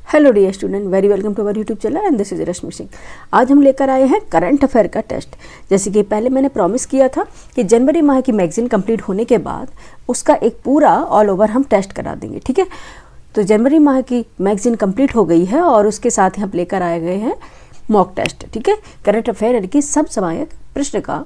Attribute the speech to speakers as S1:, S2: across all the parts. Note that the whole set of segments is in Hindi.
S1: Hello dear student, very welcome to our YouTube channel and this is Rashmi Singh. आज हम लेकर आए हैं करंट अफेयर का टेस्ट। जैसे कि पहले मैंने प्रॉमिस किया था कि जनवरी माह की मैगजीन कंप्लीट होने के बाद उसका एक पूरा ऑल ओवर हम टेस्ट करा देंगे, ठीक है। तो जनवरी माह की मैगजीन कंप्लीट हो गई है और उसके साथ ही हम लेकर आए गए हैं मॉक टेस्ट, ठीक है। करंट अफेयर यानी कि सब समायक प्रश्न का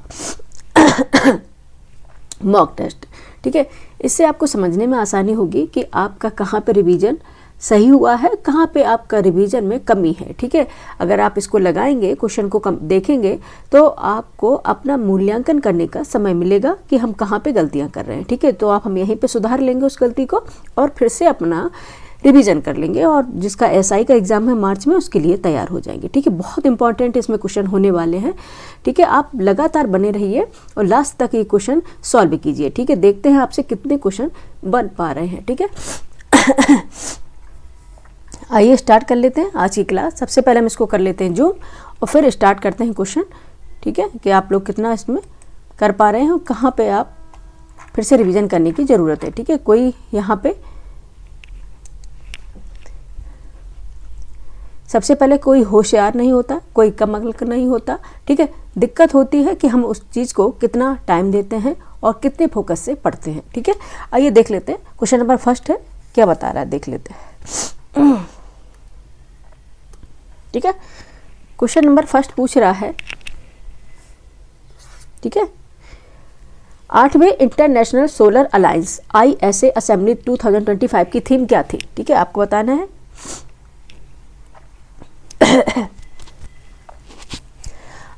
S1: मॉक टेस्ट, ठीक है। इससे आपको समझने में आसानी होगी कि आपका कहाँ पे रिवीजन सही हुआ है, कहाँ पे आपका रिवीजन में कमी है, ठीक है। अगर आप इसको लगाएंगे, क्वेश्चन को देखेंगे तो आपको अपना मूल्यांकन करने का समय मिलेगा कि हम कहाँ पे गलतियाँ कर रहे हैं, ठीक है। तो हम यहीं पे सुधार लेंगे उस गलती को और फिर से अपना रिवीजन कर लेंगे और जिसका एसआई का एग्जाम है मार्च में, उसके लिए तैयार हो जाएंगे, ठीक है। बहुत इंपॉर्टेंट इसमें क्वेश्चन होने वाले हैं, ठीक है। आप लगातार बने रहिए और लास्ट तक ये क्वेश्चन सॉल्व कीजिए, ठीक है। देखते हैं आपसे कितने क्वेश्चन बन पा रहे हैं, ठीक है। आइए स्टार्ट कर लेते हैं आज की क्लास। सबसे पहले हम इसको कर लेते हैं जूम और फिर स्टार्ट करते हैं क्वेश्चन, ठीक है, कि आप लोग कितना इसमें कर पा रहे हैं और कहाँ पे आप फिर से रिवीजन करने की ज़रूरत है, ठीक है। कोई यहाँ पे सबसे पहले कोई होशियार नहीं होता, कोई कम अक्ल नहीं होता, ठीक है। दिक्कत होती है कि हम उस चीज़ को कितना टाइम देते हैं और कितने फोकस से पढ़ते हैं, ठीक है। आइए देख लेते हैं। क्वेश्चन नंबर फर्स्ट है, क्या बता रहा है देख लेते हैं, ठीक है। क्वेश्चन नंबर फर्स्ट पूछ रहा है, ठीक है, 8वें International Solar Alliance ISA assembly 2025 की थीम क्या थी, ठीक है, आपको बताना है।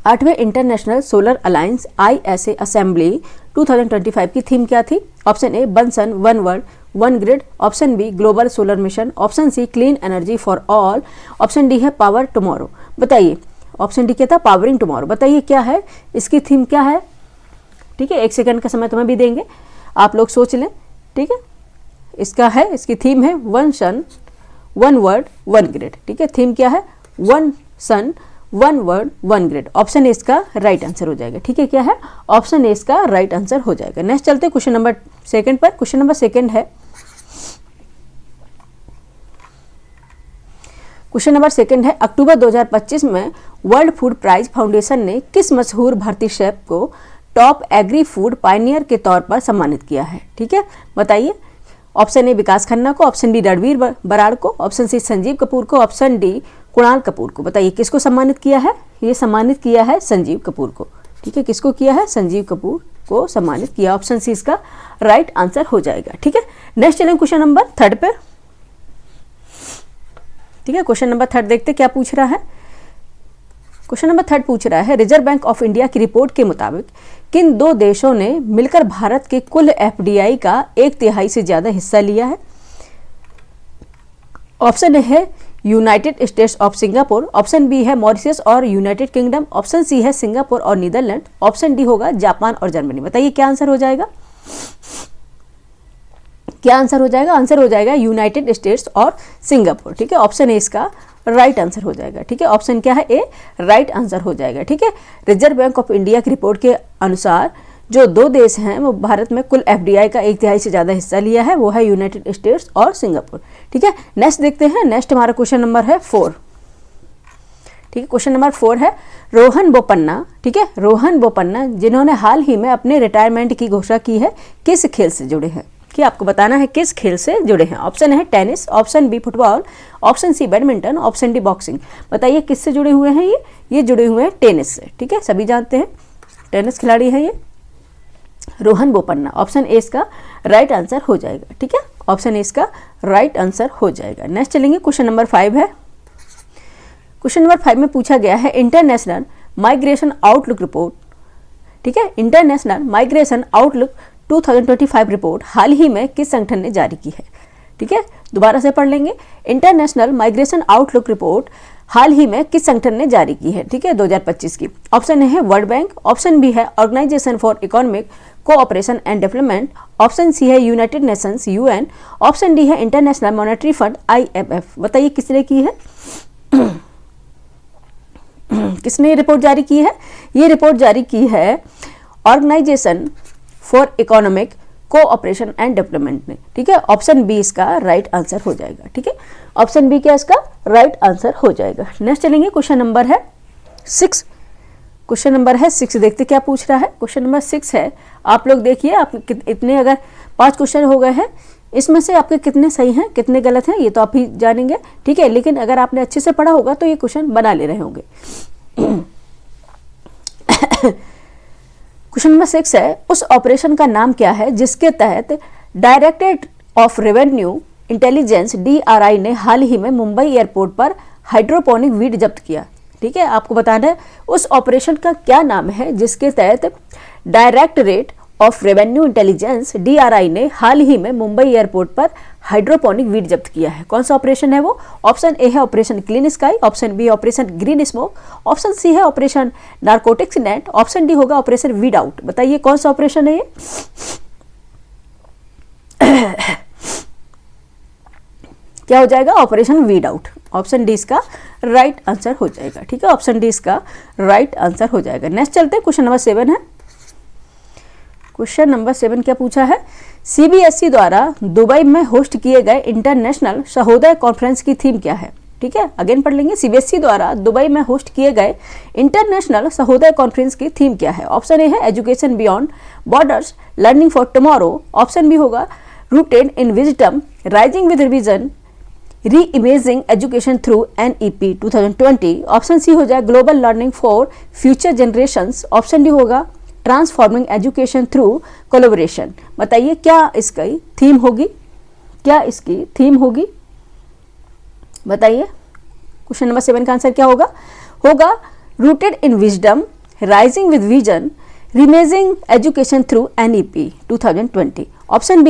S1: 8वें International Solar Alliance ISA assembly 2025 की थीम क्या थी? Option A one sun one world one grid, option B global solar mission, option C clean energy for all, option D है पावर टुमारो। बताइए, ऑप्शन डी क्या था? Powering tomorrow. बताइए क्या है इसकी थीम, क्या है, ठीक है। 1 सेकंड का समय तुम्हें भी देंगे, आप लोग सोच लें, ठीक है। इसकी थीम है one sun one world one grid, ठीक है। थीम क्या है? One sun one world one grid. Option A इसका राइट आंसर हो जाएगा, ठीक है। क्या है? ऑप्शन ए इसका राइट आंसर हो जाएगा। नेक्स्ट चलते हैं क्वेश्चन नंबर सेकंड पर। क्वेश्चन नंबर सेकंड है, क्वेश्चन नंबर सेकंड है, अक्टूबर 2025 में वर्ल्ड फूड प्राइज फाउंडेशन ने किस मशहूर भारतीय शेफ को टॉप एग्री फूड पायनियर के तौर पर सम्मानित किया है, ठीक है। बताइए, ऑप्शन ए विकास खन्ना को, ऑप्शन बी रणवीर बराड़ को, ऑप्शन सी संजीव कपूर को, ऑप्शन डी कुणाल कपूर को। बताइए किसको सम्मानित किया है? ये सम्मानित किया है संजीव कपूर को, ठीक है। किसको किया है? संजीव कपूर को सम्मानित किया। ऑप्शन सी इसका राइट आंसर हो जाएगा, ठीक है। नेक्स्ट चलें क्वेश्चन नंबर थर्ड पे, ठीक है। क्वेश्चन नंबर थर्ड देखते क्या पूछ रहा है। क्वेश्चन नंबर थर्ड पूछ रहा है, रिजर्व बैंक ऑफ इंडिया की रिपोर्ट के मुताबिक किन 2 देशों ने मिलकर भारत के कुल FDI का 1/3 से ज्यादा हिस्सा लिया है? ऑप्शन ए है United States of Singapore, option B है मॉरिशस और यूनाइटेड किंगडम, ऑप्शन सी है सिंगापुर और नीदरलैंड, ऑप्शन डी होगा जापान और जर्मनी। बताइए क्या आंसर हो जाएगा? क्या आंसर हो जाएगा? आंसर हो जाएगा यूनाइटेड स्टेट्स और सिंगापुर, ठीक है। ऑप्शन ए इसका राइट आंसर हो जाएगा, ठीक है। ऑप्शन क्या है? ए राइट आंसर हो जाएगा, ठीक है। रिजर्व बैंक ऑफ इंडिया की रिपोर्ट के अनुसार जो 2 देश हैं वो भारत में कुल FDI का 1/3 से ज्यादा हिस्सा लिया है, वो है यूनाइटेड स्टेट्स और सिंगापुर, ठीक है। नेक्स्ट देखते हैं। नेक्स्ट हमारा क्वेश्चन नंबर है 4, ठीक है। क्वेश्चन नंबर 4 है, रोहन बोपन्ना, ठीक है, रोहन बोपन्ना जिन्होंने हाल ही में अपने रिटायरमेंट की घोषणा की है, किस खेल से जुड़े हैं? कि आपको बताना है किस खेल से जुड़े हैं। ऑप्शन है tennis, option B football, option C badminton, option D boxing. बताइए किससे जुड़े हुए हैं ये जुड़े हुए हैं टेनिस से, ठीक है। सभी जानते हैं टेनिस खिलाड़ी है ये रोहन बोपन्ना। ऑप्शन ए इसका राइट आंसर हो जाएगा, ठीक है। ऑप्शन ए इसका राइट आंसर हो जाएगा। नेक्स्ट चलेंगे, क्वेश्चन नंबर 5 है। क्वेश्चन नंबर 5 में पूछा गया है, इंटरनेशनल माइग्रेशन आउटलुक रिपोर्ट, ठीक है, इंटरनेशनल माइग्रेशन आउटलुक 2025 रिपोर्ट हाल ही में किस संगठन ने जारी की है, ठीक है। दोबारा से पढ़ लेंगे। इंटरनेशनल माइग्रेशन आउटलुक रिपोर्ट हाल ही में किस संगठन ने जारी की है, ठीक है, 2025 की। ऑप्शन ए है वर्ल्ड बैंक, ऑप्शन बी है Organisation for Economic Cooperation and Development, option C है United Nations UN, option D है इंटरनेशनल मॉनेटरी फंड IMF। बताइए किसने की है? किसने ये रिपोर्ट जारी की है? ये रिपोर्ट जारी की है Organisation for Economic Cooperation and Development ने, ठीक है। ऑप्शन बी इसका राइट आंसर हो जाएगा, ठीक है। ऑप्शन बी क्या इसका राइट आंसर हो जाएगा। नेक्स्ट चलेंगे, क्वेश्चन नंबर है 6। क्वेश्चन नंबर है 6, देखते क्या पूछ रहा है। क्वेश्चन नंबर 6 है, आप लोग देखिए, आप इतने अगर 5 क्वेश्चन हो गए हैं, इसमें से आपके कितने सही हैं कितने गलत हैं ये तो आप ही जानेंगे, ठीक है। लेकिन अगर आपने अच्छे से पढ़ा होगा तो ये क्वेश्चन बना ले रहे होंगे। क्वेश्चन नंबर 6 है, उस ऑपरेशन का नाम क्या है जिसके तहत directorate of revenue intelligence DRI ने हाल ही में मुंबई एयरपोर्ट पर हाइड्रोपोनिक वीड जब्त किया। ठीक है, आपको बताना है उस ऑपरेशन का क्या नाम है जिसके तहत directorate of revenue intelligence DRI ने हाल ही में मुंबई एयरपोर्ट पर हाइड्रोपोनिक वीड जब्त किया है। कौन सा ऑपरेशन है वो? ऑप्शन ए है Operation Clean Sky, option B Operation Green Smoke, option C है Operation Narcotics Net, option D होगा ऑपरेशन वीड आउट। बताइए कौन सा ऑपरेशन है ये? क्या हो जाएगा? Operation Weed Out. Option D इसका राइट आंसर हो जाएगा। ठीक है, ऑप्शन डी इसका राइट आंसर हो जाएगा। नेक्स्ट चलते हैं, क्वेश्चन नंबर 7 है। क्वेश्चन नंबर 7 क्या पूछा है? CBSE द्वारा दुबई में होस्ट किए गए इंटरनेशनल सहोदय कॉन्फ्रेंस की थीम क्या है? ठीक है, अगेन पढ़ लेंगे। CBSE द्वारा दुबई में होस्ट किए गए इंटरनेशनल सहोदय कॉन्फ्रेंस की थीम क्या है? ऑप्शन ए है education beyond borders, learning for tomorrow, option B होगा rooted in wisdom, rising with revision, reimagining education through NEP 2020, option C हो जाए global learning for future generations, option D होगा ट्रांसफॉर्मिंग एजुकेशन थ्रू कोलैबोरेशन। बताइए क्या इसकी थीम होगी? क्या इसकी थीम होगी? बताइए क्वेश्चन नंबर 7 का आंसर क्या होगा? होगा rooted in wisdom, rising with vision, reimagining education through NEP 2020। Option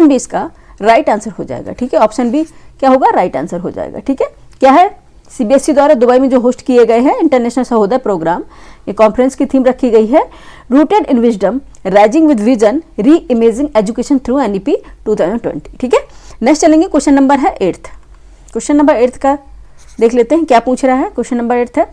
S1: B इसका राइट आंसर हो जाएगा। ठीक है, ऑप्शन बी क्या होगा? राइट आंसर हो जाएगा। ठीक है, क्या है? CBSE द्वारा दुबई में जो होस्ट किए गए हैं इंटरनेशनल सहोदय प्रोग्राम, ये कॉन्फ्रेंस की थीम रखी गई है rooted in wisdom, rising with vision, री इमेजिंग एजुकेशन थ्रू NEP 2020। ठीक है, नेक्स्ट चलेंगे, क्वेश्चन नंबर है 8। क्वेश्चन नंबर 8 का देख लेते हैं क्या पूछ रहा है। क्वेश्चन नंबर 8 है,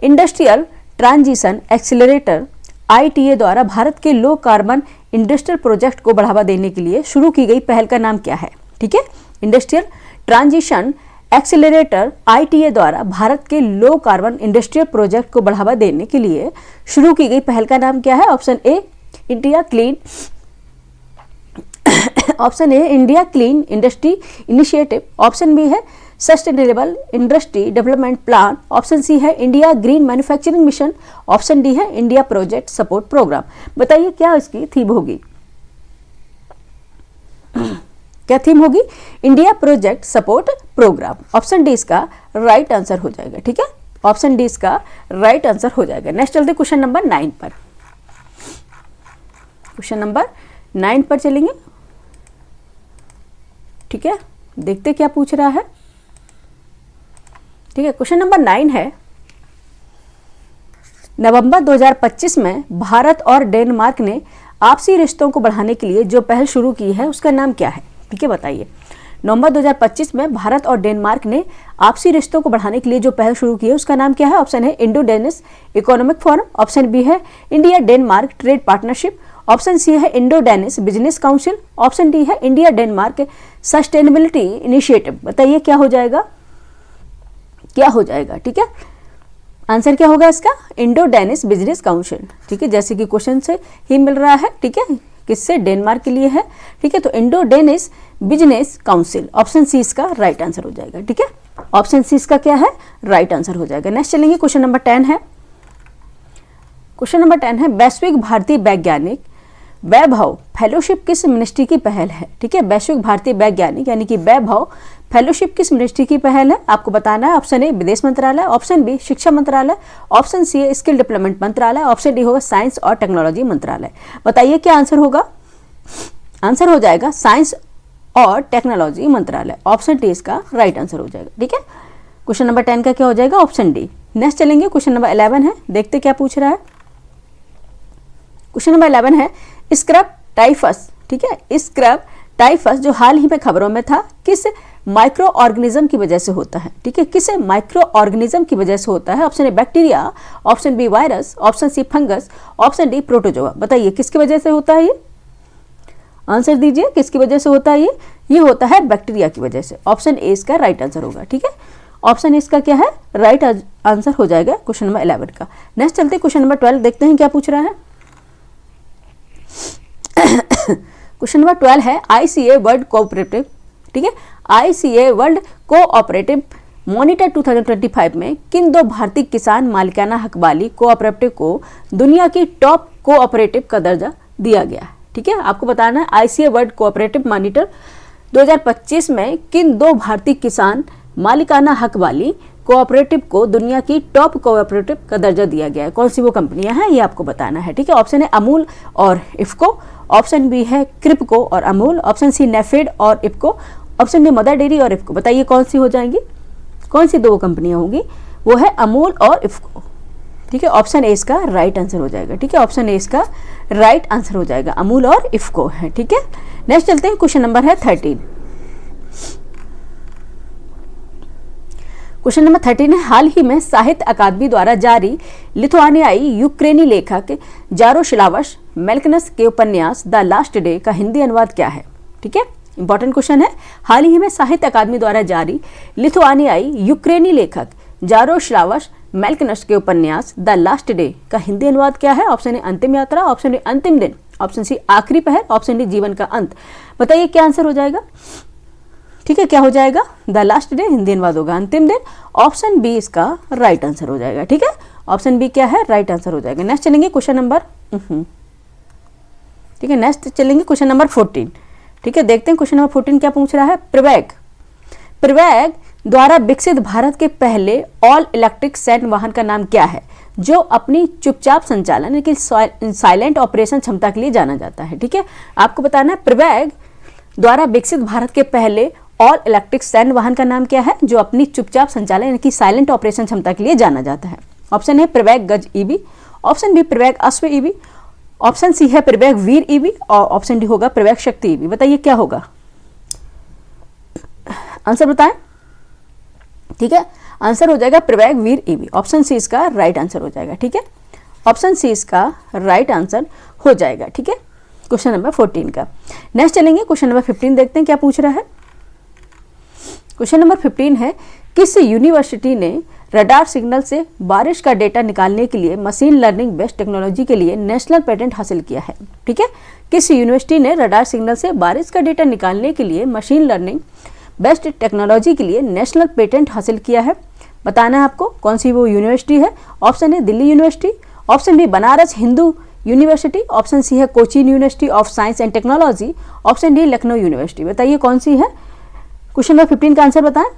S1: इंडस्ट्रियल ट्रांजिशन एक्सीलरेटर ITA द्वारा भारत के लो कार्बन इंडस्ट्रियल प्रोजेक्ट को बढ़ावा देने के लिए शुरू की गई पहल का नाम क्या है? ठीक है, इंडस्ट्रियल ट्रांजिशन एक्सीलरेटर ITA द्वारा भारत के लो कार्बन इंडस्ट्रियल प्रोजेक्ट को बढ़ावा देने के लिए शुरू की गई पहल का नाम क्या है? Option A India clean, option A India clean industry initiative, option B है sustainable industry development plan, option C है India green manufacturing mission, option D है इंडिया प्रोजेक्ट सपोर्ट प्रोग्राम। बताइए क्या इसकी थीम होगी? क्या थीम होगी? India project support programme. Option D इसका राइट आंसर हो जाएगा। ठीक है, ऑप्शन डी इसका राइट आंसर हो जाएगा। नेक्स्ट चलते क्वेश्चन नंबर 9 पर। क्वेश्चन नंबर 9 पर चलेंगे। ठीक है, देखते क्या पूछ रहा है। ठीक है, क्वेश्चन नंबर 9 है, नवंबर 2025 में भारत और डेनमार्क ने आपसी रिश्तों को बढ़ाने के लिए जो पहल शुरू की है उसका नाम क्या है? ठीक है, बताइए। नवंबर 2025 में भारत और डेनमार्क ने आपसी रिश्तों को बढ़ाने के लिए जो पहल शुरू की है उसका नाम क्या है? ऑप्शन है Indo Danish economic forum, option B है India Denmark trade partnership, option C है Indo Danish business council, option D है इंडिया डेनमार्क सस्टेनेबिलिटी इनिशिएटिव। बताइए क्या हो जाएगा? क्या हो जाएगा? ठीक है, आंसर क्या होगा इसका? Indo Danish business council. ठीक है, जैसे कि क्वेश्चन से ही मिल रहा है। ठीक है, किससे? डेनमार्क के लिए है। ठीक है, तो Indo Danish business council, option C इसका राइट आंसर हो जाएगा। ठीक है, ऑप्शन सी इसका क्या है? राइट आंसर हो जाएगा। नेक्स्ट चलेंगे, क्वेश्चन नंबर 10 है। क्वेश्चन नंबर 10 है, वैश्विक भारतीय वैज्ञानिक वैभव फेलोशिप किस मिनिस्ट्री की पहल है? ठीक है, वैश्विक भारतीय वैज्ञानिक यानी कि वैभव फेलोशिप किस मिनिस्ट्री की पहल है? आपको बताना है। ऑप्शन ए विदेश मंत्रालय, ऑप्शन बी शिक्षा मंत्रालय, ऑप्शन सी है स्किल डेवलपमेंट मंत्रालय, ऑप्शन डी होगा साइंस और टेक्नोलॉजी मंत्रालय। बताइए क्या आंसर होगा? आंसर हो जाएगा साइंस और टेक्नोलॉजी मंत्रालय। ऑप्शन डी इसका राइट आंसर हो जाएगा। ठीक है, क्वेश्चन नंबर 10 का क्या हो जाएगा? Option D. नेक्स्ट चलेंगे, क्वेश्चन नंबर 11 है। देखते क्या पूछ रहा है। क्वेश्चन नंबर 11 है, स्क्रब टाइफस। ठीक है, स्क्रब टाइफस जो हाल ही में खबरों में था किस माइक्रो ऑर्गेनिज्म की वजह से होता है? ठीक है, किस माइक्रो ऑर्गेनिज्म की वजह से होता है? Option A bacteria, option B virus, option C fungus, option D protozoa. बताइए किसकी वजह से होता है ये? आंसर दीजिए किसकी वजह से होता है ये होता है बैक्टीरिया की वजह से। ऑप्शन ए इसका राइट आंसर होगा। ठीक है, ऑप्शन इसका क्या है, राइट आंसर हो जाएगा क्वेश्चन नंबर 11 का। नेक्स्ट चलते हैं क्वेश्चन नंबर 12, देखते हैं क्या पूछ रहा है। क्वेश्चन नंबर 12 है ICA वर्ल्ड कोऑपरेटिव, ठीक है, ICA वर्ल्ड कोऑपरेटिव मॉनिटर 2025 में किन दो भारतीय किसान मालिकाना हक वाली कोऑपरेटिव को दुनिया की टॉप कोऑपरेटिव का दर्जा दिया गया है। ठीक है, आपको बताना है ICA वर्ल्ड कोऑपरेटिव मॉनिटर 2025 में किन दो भारतीय किसान मालिकाना हक वाली कोऑपरेटिव को दुनिया की टॉप कोऑपरेटिव का दर्जा दिया गया है। कौन सी वो कंपनियां हैं ये आपको बताना है। ठीक है, ऑप्शन है अमूल और इफ्को, ऑप्शन बी है क्रिप्को और अमूल, ऑप्शन सी नेफेड और IFFCO, option D mother dairy और इफ्को। बताइए कौन सी हो जाएंगी, कौन सी दो कंपनियां होंगी, वो है अमूल और इफ्को। ठीक है, ऑप्शन ए इसका राइट आंसर हो जाएगा। ठीक है, ऑप्शन ए इसका राइट आंसर हो जाएगा, अमूल और इफ्को है। ठीक है, नेक्स्ट चलते हैं, क्वेश्चन नंबर है 13। क्वेश्चन नंबर 13 है हाल ही में साहित्य अकादमी द्वारा जारी लिथुआनियाई यूक्रेनी लेखक जारोस्लावस मेल्कनस के उपन्यास द लास्ट डे का हिंदी अनुवाद क्या है। ठीक है, इंपॉर्टेंट क्वेश्चन है। हाल ही में साहित्य अकादमी द्वारा जारी लिथुआनियाई यूक्रेनी लेखक जारोस्लावस मेल्कनस के उपन्यास द लास्ट डे का हिंदी अनुवाद क्या है। ऑप्शन ए अंतिम यात्रा, ऑप्शन ए अंतिम दिन, ऑप्शन सी आखिरी पहर, ऑप्शन डी जीवन का अंत। बताइए क्या आंसर हो जाएगा। ठीक है, क्या हो जाएगा, द लास्ट डे हिंदी अनुवाद होगा अंतिम दिन। ऑप्शन बी इसका राइट आंसर हो जाएगा। ठीक है, ऑप्शन बी क्या है, राइट आंसर हो जाएगा। नेक्स्ट चलेंगे क्वेश्चन नंबर ठीक है, नेक्स्ट चलेंगे क्वेश्चन नंबर 14। ठीक है, देखते हैं क्वेश्चन नंबर 14 क्या पूछ रहा है। प्रवेग द्वारा विकसित भारत के पहले ऑल इलेक्ट्रिक सैन्य वाहन का नाम क्या है जो अपनी चुपचाप संचालन यानी कि साइलेंट ऑपरेशन क्षमता के लिए जाना जाता है। ठीक है, आपको बताना है प्रवेग द्वारा विकसित भारत के पहले ऑल इलेक्ट्रिक सैन्य वाहन का नाम क्या है जो अपनी चुपचाप संचालन यानी कि साइलेंट ऑपरेशन क्षमता के लिए जाना जाता है। ऑप्शन है प्रवेग गज ईवी, ऑप्शन बी प्रवेग अश्व ईवी, ऑप्शन सी है प्रवेग वीर ईवी और ऑप्शन डी होगा प्रवेग शक्ति ईवी। बताइए क्या होगा, आंसर बताएं। ठीक है, आंसर हो जाएगा प्रवेग वीर ईवी, ऑप्शन सी इसका राइट आंसर हो जाएगा। ठीक है, ऑप्शन सी इसका राइट आंसर हो जाएगा। ठीक है, क्वेश्चन नंबर 14 का। नेक्स्ट चलेंगे क्वेश्चन नंबर 15, देखते हैं क्या पूछ रहा है। क्वेश्चन नंबर 15 है किस यूनिवर्सिटी ने रडार सिग्नल से बारिश का डेटा निकालने के लिए मशीन लर्निंग बेस्ड टेक्नोलॉजी के लिए नेशनल पेटेंट हासिल किया है। ठीक है, किस यूनिवर्सिटी ने रडार सिग्नल से बारिश का डेटा निकालने के लिए मशीन लर्निंग बेस्ड टेक्नोलॉजी के लिए नेशनल पेटेंट हासिल किया है। बताना है आपको कौन सी वो यूनिवर्सिटी है। ऑप्शन है Delhi University, option B Banaras Hindu University, option C है Cochin University of Science and Technology, option D Lucknow University. बताइए कौन सी है। क्वेश्चन नंबर 15 का आंसर बताएं,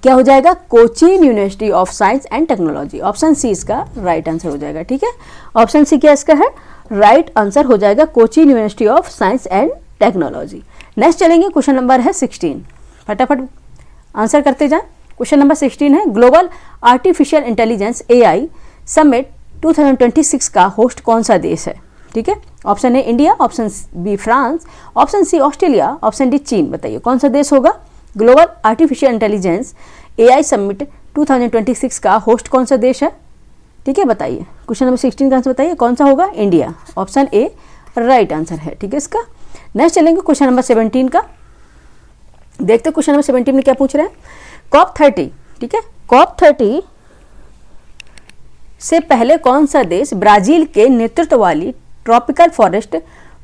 S1: क्या हो जाएगा, Cochin University of Science and Technology. Option C इसका राइट आंसर हो जाएगा। ठीक है, ऑप्शन सी क्या इसका है, राइट आंसर हो जाएगा Cochin University of Science and technology. Next चलेंगे क्वेश्चन नंबर है 16, फटाफट आंसर करते जाएं। क्वेश्चन नंबर 16 है global artificial intelligence AI summit 2026 का होस्ट कौन सा देश है। ठीक है, ऑप्शन है India, option B France, option C Australia, option D चीन। बताइए कौन सा देश होगा। Global artificial intelligence AI summit 2026 का होस्ट कौन सा देश है। ठीक है, बताइए क्वेश्चन नंबर 16 का आंसर बताइए कौन सा होगा, India, option A right answer है। ठीक है इसका। नेक्स्ट चलेंगे क्वेश्चन नंबर 17 का, देखते हैं क्वेश्चन नंबर 17 में क्या पूछ रहे हैं। COP30, ठीक है, COP30 से पहले कौन सा देश ब्राजील के नेतृत्व वाली tropical forest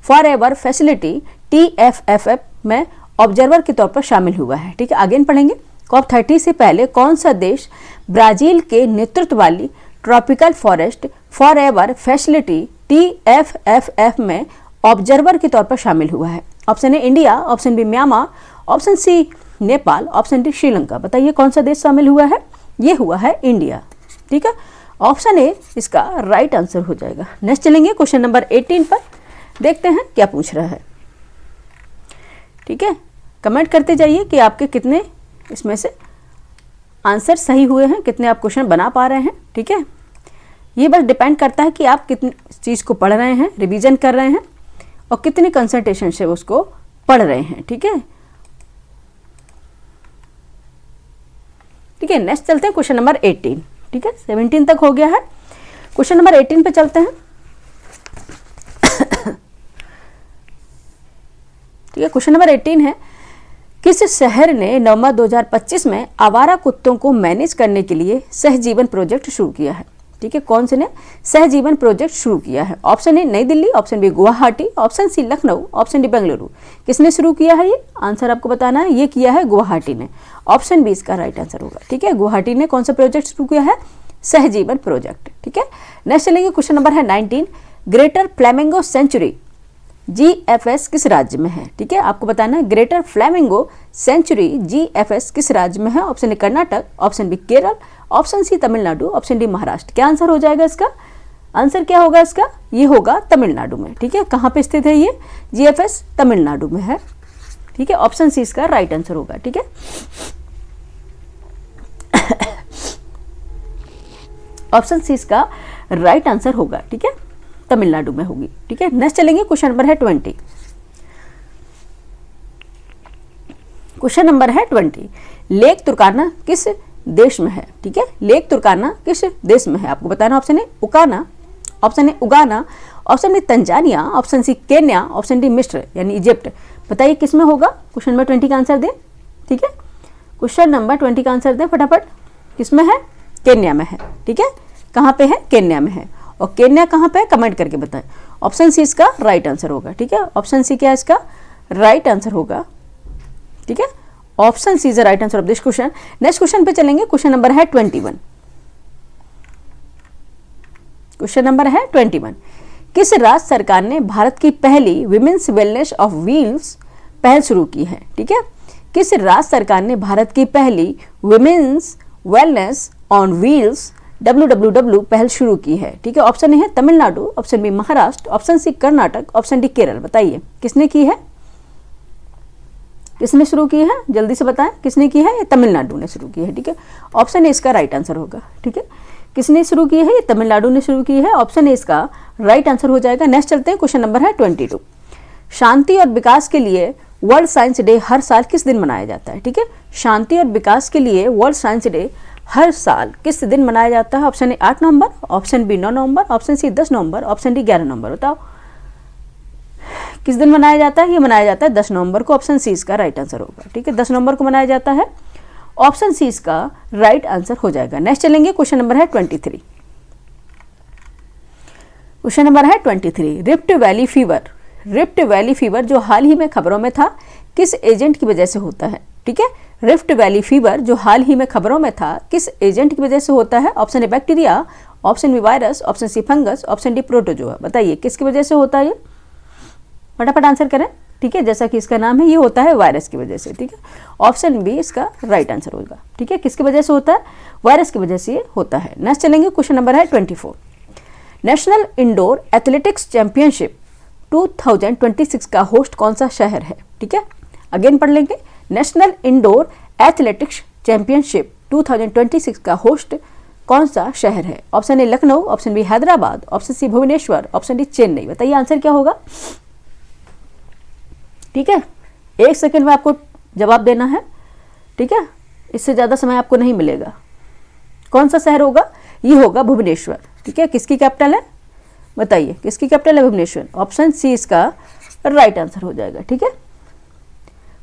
S1: forever facility TFFF में ऑब्जर्वर के तौर पर शामिल हुआ है। ठीक है, आगे पढ़ेंगे। COP30 से पहले कौन सा देश ब्राजील के नेतृत्व वाली tropical forest forever facility TFFF में ऑब्जर्वर के तौर पर शामिल हुआ है। Option A India, option B Myanmar, option C Nepal, option D Sri Lanka. बताइए कौन सा देश शामिल हुआ है। ये हुआ है इंडिया। ठीक है, ऑप्शन ए इसका राइट आंसर हो जाएगा। नेक्स्ट चलेंगे क्वेश्चन नंबर 18 पर, देखते हैं क्या पूछ रहा है। ठीक है, कमेंट करते जाइए कि आपके कितने इसमें से आंसर सही हुए हैं, कितने आप क्वेश्चन बना पा रहे हैं। ठीक है, ये बस डिपेंड करता है कि आप कितनी चीज़ को पढ़ रहे हैं, रिवीजन कर रहे हैं और कितने कंसंट्रेशन से उसको पढ़ रहे हैं। ठीक है, ठीक है, नेक्स्ट चलते हैं क्वेश्चन नंबर 18। ठीक है, 17 तक हो गया है, क्वेश्चन नंबर 18 पे चलते हैं। ठीक है। क्वेश्चन नंबर 18 है, किस शहर ने नवंबर 2025 में आवारा कुत्तों को मैनेज करने के लिए सहजीवन प्रोजेक्ट शुरू किया है? ठीक है, कौन से ने सहजीवन प्रोजेक्ट शुरू किया है? Option A New Delhi, option B Guwahati, option C Lucknow, option D Bengaluru. किसने शुरू किया है ये? आंसर आपको बताना है। ये किया है गुवाहाटी ने। ऑप्शन बी इसका राइट आंसर होगा। ठीक है, गुवाहाटी ने कौन सा प्रोजेक्ट शुरू किया है? सहजीवन प्रोजेक्ट। ठीक है, नेक्स्ट चलेंगे, क्वेश्चन नंबर है 19, ग्रेटर फ्लेमिंगो सेंचुरी GFS किस राज्य में है? ठीक है, आपको बताना है ग्रेटर फ्लेमिंगो सेंचुरी GFS किस राज्य में है? Option A Karnataka, option B Kerala, option C Tamil Nadu, option D Maharashtra. क्या आंसर हो जाएगा इसका? आंसर क्या होगा इसका? ये होगा तमिलनाडु में। ठीक है, कहाँ पे स्थित है ये? GFS तमिलनाडु में है। ठीक है, ऑप्शन सी इसका राइट आंसर होगा। ठीक है, ऑप्शन सी इसका राइट आंसर होगा। ठीक है, तमिलनाडु में होगी। ठीक है, नेक्स्ट चलेंगे, क्वेश्चन नंबर है 20। क्वेश्चन नंबर है 20, लेक तुर्काना किस देश में है? ठीक है, लेक तुर्काना किस देश में है? आपको बताना। Option A उकाना, option A Uganda, option B Tanzania, option C Kenya, option D मिस्र यानी इजिप्ट। बताइए किस में होगा? क्वेश्चन नंबर 20 का आंसर दें। ठीक है, क्वेश्चन नंबर 20 का आंसर दें फटाफट। किस में है? केन्या में है। ठीक है, कहाँ पे है? केन्या में है। और केन्या कहाँ पे है? कमेंट करके बताएं। ऑप्शन सी इसका राइट आंसर होगा। ठीक है, ऑप्शन सी क्या है इसका? राइट आंसर होगा। ठीक है, option C is the right answer of this question. Next question पे चलेंगे, क्वेश्चन नंबर है 21। क्वेश्चन नंबर है 21, किस राज्य सरकार ने भारत की पहली विमेन्स वेलनेस ऑफ व्हील्स पहल शुरू की है? ठीक है, किस राज्य सरकार ने भारत की पहली women's wellness on wheels WWW पहल शुरू की है? ठीक है, ऑप्शन ए है Tamil Nadu, option B Maharashtra, option C Karnataka, option D Kerala. बताइए किसने की है? किसने शुरू की है? जल्दी से बताएं किसने की है? ये तमिलनाडु ने शुरू की है। ठीक है, ऑप्शन ए इसका राइट आंसर होगा। ठीक है, किसने शुरू की है? ये तमिलनाडु ने शुरू की है। ऑप्शन ए इसका राइट आंसर हो जाएगा। नेक्स्ट चलते हैं, क्वेश्चन नंबर है 22, शांति और विकास के लिए वर्ल्ड साइंस डे हर साल किस दिन मनाया जाता है? ठीक है, शांति और विकास के लिए वर्ल्ड साइंस डे हर साल किस दिन मनाया जाता है? ऑप्शन ए 8 नवंबर, ऑप्शन बी 9 नवंबर, ऑप्शन सी 10 नवंबर, ऑप्शन डी 11 नवंबर। बताओ किस दिन मनाया जाता है? ये मनाया जाता है 10 नवंबर को। ऑप्शन सी इसका राइट आंसर होगा। ठीक है, 10 नवंबर को मनाया जाता है। ऑप्शन सी इसका राइट आंसर हो जाएगा। नेक्स्ट चलेंगे, क्वेश्चन नंबर है 23। क्वेश्चन नंबर है 23, rift valley fever. Rift valley fever जो हाल ही में खबरों में था, किस एजेंट की वजह से होता है? ठीक है, रिफ्ट वैली फीवर जो हाल ही में खबरों में था, किस एजेंट की वजह से होता है? Option A bacteria, option B virus, option C fungus, option D protozoa. बताइए किसकी वजह से होता है? ये फटाफट आंसर करें। ठीक है, जैसा कि इसका नाम है, ये होता है वायरस की वजह से। ठीक है, ऑप्शन बी इसका राइट आंसर होगा। ठीक है, किसकी वजह से होता है? वायरस की वजह से ये होता है। नेक्स्ट चलेंगे, क्वेश्चन नंबर है 24, नेशनल इंडोर एथलेटिक्स चैंपियनशिप 2026 का होस्ट कौन सा शहर है? ठीक है, अगेन पढ़ लेंगे, नेशनल इंडोर एथलेटिक्स चैंपियनशिप 2026 का होस्ट कौन सा शहर है? Option A Lucknow, option B Hyderabad, option C Bhubaneswar, option D Chennai. बताइए आंसर क्या होगा? ठीक है, 1 सेकेंड में आपको जवाब देना है। ठीक है, इससे ज़्यादा समय आपको नहीं मिलेगा। कौन सा शहर होगा? ये होगा भुवनेश्वर। ठीक है, किसकी कैपिटल है? बताइए किसकी कैपिटल है? भुवनेश्वर। ऑप्शन सी इसका राइट आंसर हो जाएगा। ठीक है,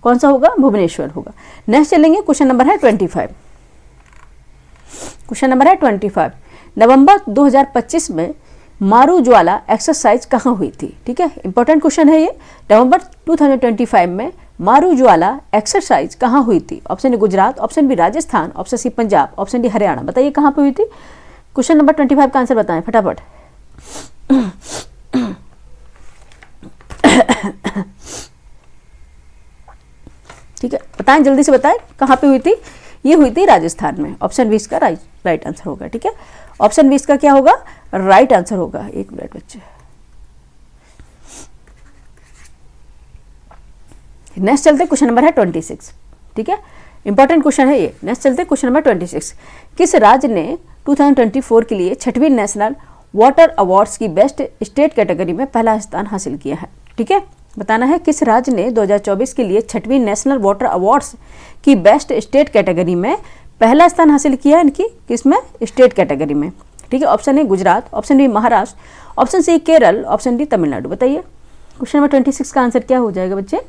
S1: कौन सा होगा? भुवनेश्वर होगा। नेक्स्ट चलेंगे, क्वेश्चन नंबर है 25। क्वेश्चन नंबर है 25, नवंबर 2025 में मारू ज्वाला एक्सरसाइज कहाँ हुई थी? ठीक है, इंपॉर्टेंट क्वेश्चन है ये। नवंबर 2025 में मारू ज्वाला एक्सरसाइज कहाँ हुई थी? Option A Gujarat, option B Rajasthan, option C Punjab, option D Haryana. बताइए कहाँ पे हुई थी? क्वेश्चन नंबर 25 का आंसर बताएं फटाफट। ठीक है, बताएं जल्दी से बताएं कहाँ पे हुई थी? ये हुई थी राजस्थान में। ऑप्शन बी इसका राइट आंसर होगा। ठीक है, ऑप्शन बी इसका क्या होगा? राइट आंसर होगा। एक मिनट बच्चे, नेक्स्ट चलते क्वेश्चन नंबर है 26। ठीक है, इंपॉर्टेंट क्वेश्चन है ये। नेक्स्ट चलते क्वेश्चन नंबर 26, किस राज्य ने 2024 के लिए 6वीं नेशनल वाटर अवार्ड्स की बेस्ट स्टेट कैटेगरी में पहला स्थान हासिल किया है? ठीक है, बताना है किस राज्य ने 2024 के लिए 6वीं नेशनल वाटर अवार्ड्स की बेस्ट स्टेट कैटेगरी में पहला स्थान हासिल किया है? इनकी किसमें? स्टेट कैटेगरी में। ठीक है, option A Gujarat, option B Maharashtra, option C Kerala, option D Tamil Nadu. बताइए क्वेश्चन नंबर 26 का आंसर क्या हो जाएगा बच्चे?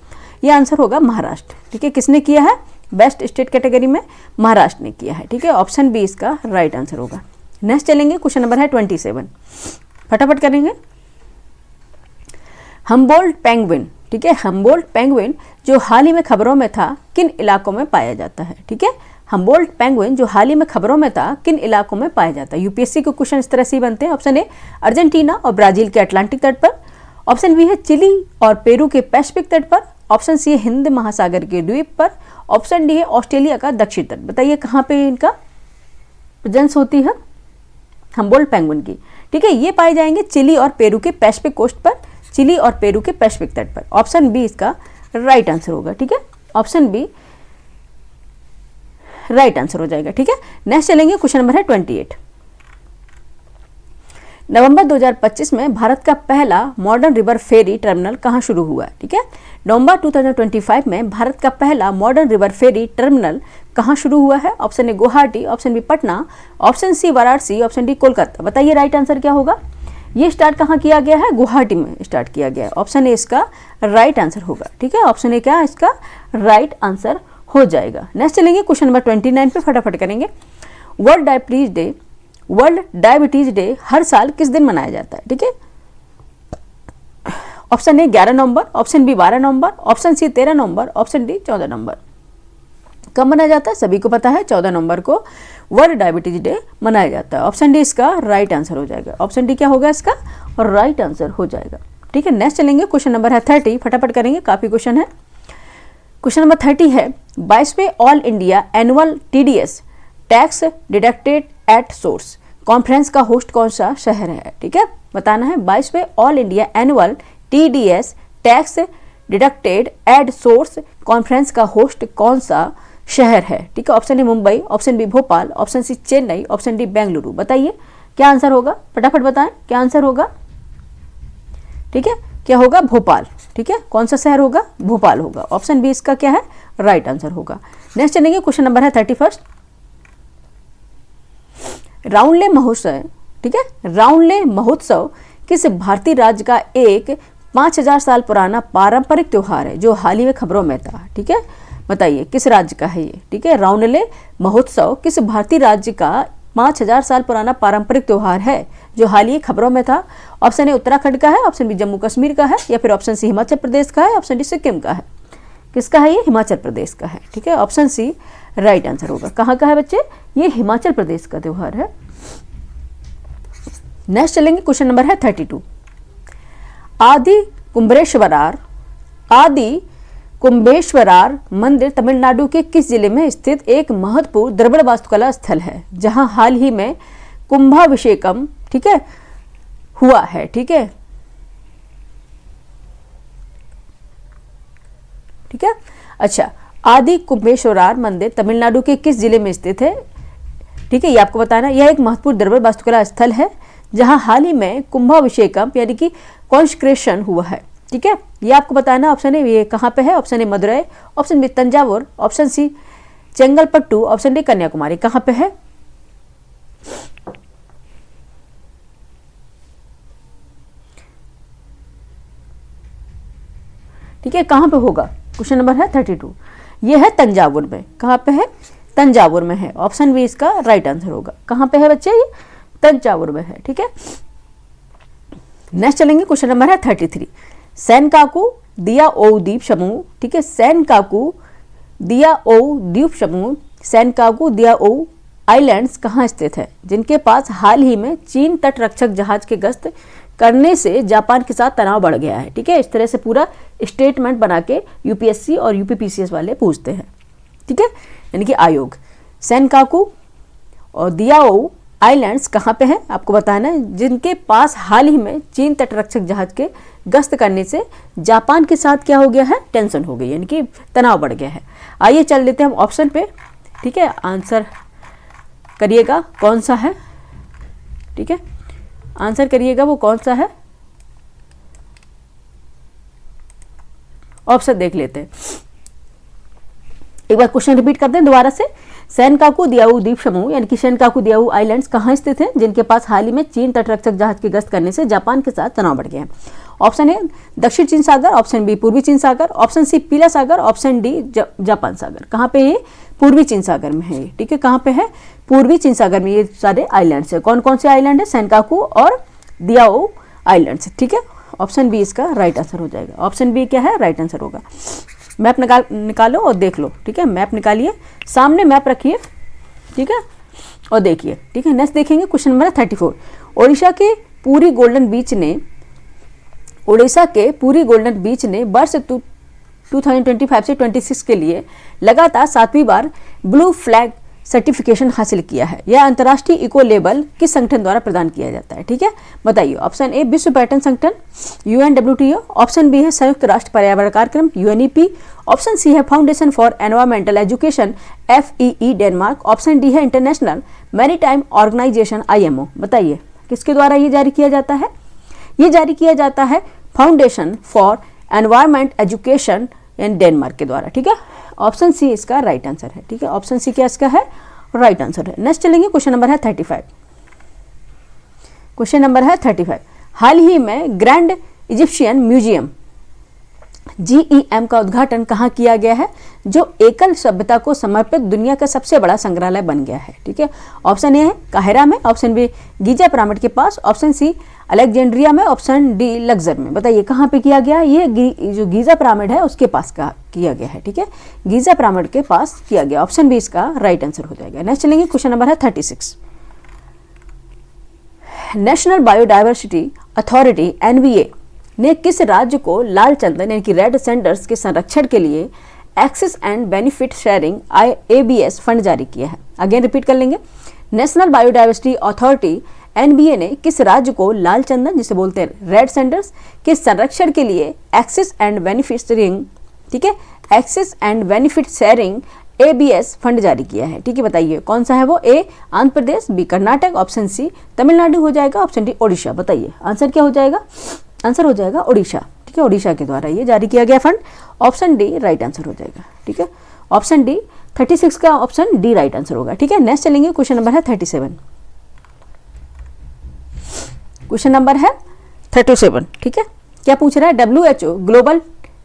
S1: ये आंसर होगा महाराष्ट्र। ठीक है, किसने किया है? बेस्ट स्टेट कैटेगरी में महाराष्ट्र ने किया है। ठीक है, ऑप्शन बी इसका राइट आंसर होगा। नेक्स्ट चलेंगे, क्वेश्चन नंबर है 27, फटाफट करेंगे। हम्बोल्ट पेंगुइन, ठीक है, हम्बोल्ट पेंगुइन जो हाल ही में खबरों में था किन इलाकों में पाया जाता है? ठीक है, हम्बोल्ट पेंगुइन जो हाल ही में खबरों में था किन इलाकों में पाया जाता है? यूपीएससी के क्वेश्चन इस तरह से ही बनते हैं। ऑप्शन ए अर्जेंटीना और ब्राजील के अटलांटिक तट पर, ऑप्शन बी है चिली और पेरू के पैसिफिक तट पर, ऑप्शन सी है हिंद महासागर के द्वीप पर, ऑप्शन डी है ऑस्ट्रेलिया का दक्षिण तट। बताइए कहाँ पे इनका प्रेजेंस होती है हम्बोल्ट पेंगुइन की? ठीक है, ये पाए जाएंगे चिली और पेरू के पैसिफिक कोस्ट पर, चिली और पेरू के पैसिफिक तट पर। ऑप्शन बी इसका राइट आंसर होगा। ठीक है, ऑप्शन बी राइट आंसर हो जाएगा। ठीक है, नेक्स्ट चलेंगे, क्वेश्चन नंबर है 28। नवंबर 2025 में भारत का पहला मॉडर्न रिवर फेरी टर्मिनल कहाँ शुरू हुआ? ठीक है, नवंबर 2025 में भारत का पहला मॉडर्न रिवर फेरी टर्मिनल कहाँ शुरू हुआ है? Option A Guwahati, option B Patna, option C Varanasi, option D Kolkata. बताइए राइट आंसर क्या होगा? ये स्टार्ट कहाँ किया गया है? गुवाहाटी में स्टार्ट किया गया है। ऑप्शन ए इसका राइट आंसर होगा। ठीक है, ऑप्शन ए क्या है इसका राइट आंसर हो जाएगा। नेक्स्ट चलेंगे, क्वेश्चन नंबर 29 पे फटाफट करेंगे। वर्ल्ड डायबिटीज डे हर साल किस दिन मनाया जाता है? ठीक है, ऑप्शन ए 11 नवंबर, ऑप्शन बी 12 नवंबर, ऑप्शन सी 13 नवंबर, ऑप्शन डी 14 नवंबर। कब मनाया जाता है? सभी को पता है 14 नवंबर को वर्ल्ड डायबिटीज डे मनाया जाता है। ऑप्शन डी इसका राइट आंसर हो जाएगा। ऑप्शन डी क्या होगा इसका राइट आंसर हो जाएगा। ठीक है, नेक्स्ट चलेंगे, क्वेश्चन नंबर है 30, फटाफट करेंगे, काफी क्वेश्चन है। क्वेश्चन नंबर 30 है 22वें all India annual TDS tax deducted at source conference का होस्ट कौन सा शहर है? ठीक है, बताना है 22वें all India annual TDS tax deducted at source conference का होस्ट कौन सा शहर है? ठीक है, option A Mumbai, option B Bhopal, option C Chennai, option D Bengaluru. बताइए क्या आंसर होगा? फटाफट बताएं क्या आंसर होगा। ठीक है, क्या होगा? भोपाल। ठीक है, कौन सा शहर होगा? भोपाल होगा। ऑप्शन बी इसका क्या है राइट आंसर होगा। नेक्स्ट चलेंगे, क्वेश्चन नंबर है 31। राउंडले महोत्सव, ठीक है, राउंडले महोत्सव किस भारतीय राज्य का एक 5000 साल पुराना पारंपरिक त्योहार है जो हाल ही में खबरों में था? ठीक है, बताइए किस राज्य का है ये? ठीक है, राउंडले महोत्सव किस भारतीय राज्य का 5000 साल पुराना पारंपरिक त्योहार है जो हाल ही खबरों में था? ऑप्शन ए उत्तराखंड का है, ऑप्शन बी जम्मू कश्मीर का है, या फिर ऑप्शन सी हिमाचल प्रदेश का है, ऑप्शन डी सिक्किम का है। किसका है ये? हिमाचल प्रदेश का है। ठीक है, ऑप्शन सी राइट आंसर होगा। कहाँ का है बच्चे? ये हिमाचल प्रदेश का त्योहार है। नेक्स्ट चलेंगे, क्वेश्चन नंबर है 32। आदि कुंभेश्वरार मंदिर तमिलनाडु के किस जिले में स्थित एक महत्वपूर्ण द्रविड़ वास्तुकला स्थल है जहां हाल ही में कुंभाभिषेकम, ठीक है, हुआ है? ठीक है, ठीक है, अच्छा, आदि कुंभेश्वरार मंदिर तमिलनाडु के किस जिले में स्थित है? ठीक है, ये आपको बताना। यह एक महत्वपूर्ण द्रविड़ वास्तुकला स्थल है जहां हाल ही में कुंभाभिषेकम यानी कि कॉन्सेक्रेशन हुआ है। ठीक है, ये आपको बताना। ऑप्शन ए ये कहाँ पे है? Option A Madurai, option B Thanjavur, option C Chengalpattu, option D Kanyakumari. कहाँ पे है? ठीक है, कहाँ पे होगा? क्वेश्चन नंबर है 32। ये है तंजावुर में। कहाँ पे है? तंजावुर में है। ऑप्शन बी इसका राइट आंसर होगा। कहाँ पे है बच्चे? ये तंजावुर में है। ठीक है, नेक्स्ट चलेंगे, क्वेश्चन नंबर है 33। सेनकाकू दियाओ द्वीप समूह, ठीक है, सेनकाकू दियाओ द्वीप समूह, सेनकाकू दियाओ आइलैंड्स कहाँ स्थित है जिनके पास हाल ही में चीन तट रक्षक जहाज के गश्त करने से जापान के साथ तनाव बढ़ गया है? ठीक है, इस तरह से पूरा स्टेटमेंट बना के यूपीएससी और यूपीपीसीएस वाले पूछते हैं। ठीक है, यानी कि आयोग। सेनकाकू और दियाओ आइलैंड्स कहाँ पे हैं आपको बताना है, जिनके पास हाल ही में चीन तटरक्षक जहाज के गश्त करने से जापान के साथ क्या हो गया है? टेंशन हो गई, यानी कि तनाव बढ़ गया है। आइए चल लेते हैं हम ऑप्शन पे। ठीक है, आंसर करिएगा कौन सा है। ठीक है, आंसर करिएगा वो कौन सा है। ऑप्शन देख लेते हैं, एक बार क्वेश्चन रिपीट कर दें दोबारा से। सेनकाकू दियाओ द्वीप समूह यानी कि सेनकाकू दियाओ आइलैंड्स कहाँ स्थित हैं जिनके पास हाल ही में चीन तटरक्षक जहाज की गश्त करने से जापान के साथ तनाव बढ़ गया है? ऑप्शन ए दक्षिण चीन सागर, ऑप्शन बी पूर्वी चीन सागर, ऑप्शन सी पीला सागर, ऑप्शन डी जापान सागर। कहाँ पे ये पूर्वी चीन सागर में है, ठीक है, कहाँ पे है पूर्वी चीन सागर में ये सारे आइलैंड्स है। कौन कौन से आइलैंड है, सेनकाकू और दियाओ आइलैंड्स, ठीक है। ऑप्शन बी इसका राइट आंसर हो जाएगा। ऑप्शन बी क्या है, राइट आंसर होगा। मैप निकालो और देख लो, ठीक है, मैप निकालिए, सामने मैप रखिए, ठीक है, और देखिए, ठीक है। नेक्स्ट देखेंगे क्वेश्चन नंबर 34। उड़ीसा के पूरी गोल्डन बीच ने वर्ष 2025 से 26 के लिए लगातार 7वीं बार ब्लू फ्लैग सर्टिफिकेशन हासिल किया है। यह अंतर्राष्ट्रीय इको लेबल किस संगठन द्वारा प्रदान किया जाता है, ठीक है, बताइए। ऑप्शन ए विश्व पर्यटन संगठन UNWTO, ऑप्शन बी है संयुक्त राष्ट्र पर्यावरण कार्यक्रम UNEP, ऑप्शन सी है foundation for environmental education FEE Denmark, option D है इंटरनेशनल मैरीटाइम ऑर्गेनाइजेशन IMO। बताइए किसके द्वारा ये जारी किया जाता है, ये जारी किया जाता है foundation for environment education in Denmark के द्वारा, ठीक है। ऑप्शन सी इसका राइट आंसर है, ठीक है, ऑप्शन सी क्या इसका है, राइट आंसर है। नेक्स्ट चलेंगे, क्वेश्चन नंबर है 35। क्वेश्चन नंबर है 35। हाल ही में ग्रैंड इजिप्शियन म्यूजियम GEM का उद्घाटन कहाँ किया गया है, जो एकल सभ्यता को समर्पित दुनिया का सबसे बड़ा संग्रहालय बन गया है, ठीक है। ऑप्शन ए है काहिरा में, ऑप्शन बी गीजा पिरामिड के पास, ऑप्शन सी अलेक्जेंड्रिया में, ऑप्शन डी लक्सर में। बताइए कहाँ पे किया गया, ये जो गीजा पिरामिड है उसके पास का किया गया है, ठीक है, गीजा पिरामिड के पास किया गया। ऑप्शन बी इसका राइट आंसर हो जाएगा। नेक्स्ट चलेंगे, क्वेश्चन नंबर है 36। नेशनल बायोडायवर्सिटी अथॉरिटी NBA ने किस राज्य को लाल चंदन यानी कि रेड सेंडर्स के संरक्षण के लिए access and benefit sharing ABS fund जारी किया है। अगेन रिपीट कर लेंगे। नेशनल बायोडायवर्सिटी अथॉरिटी NBA ने किस राज्य को लाल चंदन जिसे बोलते हैं रेड सेंडर्स के संरक्षण के लिए एक्सेस एंड बेनिफिट शेयरिंग, ठीक है, access and benefit sharing ABS fund जारी किया है, ठीक है। बताइए कौन सा है वो, A Andhra Pradesh, B Karnataka, option C Tamil Nadu हो जाएगा, ऑप्शन डी ओडिशा। बताइए आंसर क्या हो जाएगा, आंसर हो जाएगा ओडिशा, ठीक है, ओडिशा के द्वारा ये जारी किया गया fund. Option D right answer हो जाएगा, ठीक है, ऑप्शन डी 36 का ऑप्शन डी राइट आंसर होगा, ठीक है। नेक्स्ट चलेंगे, क्वेश्चन नंबर है 37। क्वेश्चन नंबर है 37, ठीक है। क्या पूछ रहा है, WHO ग्लोबल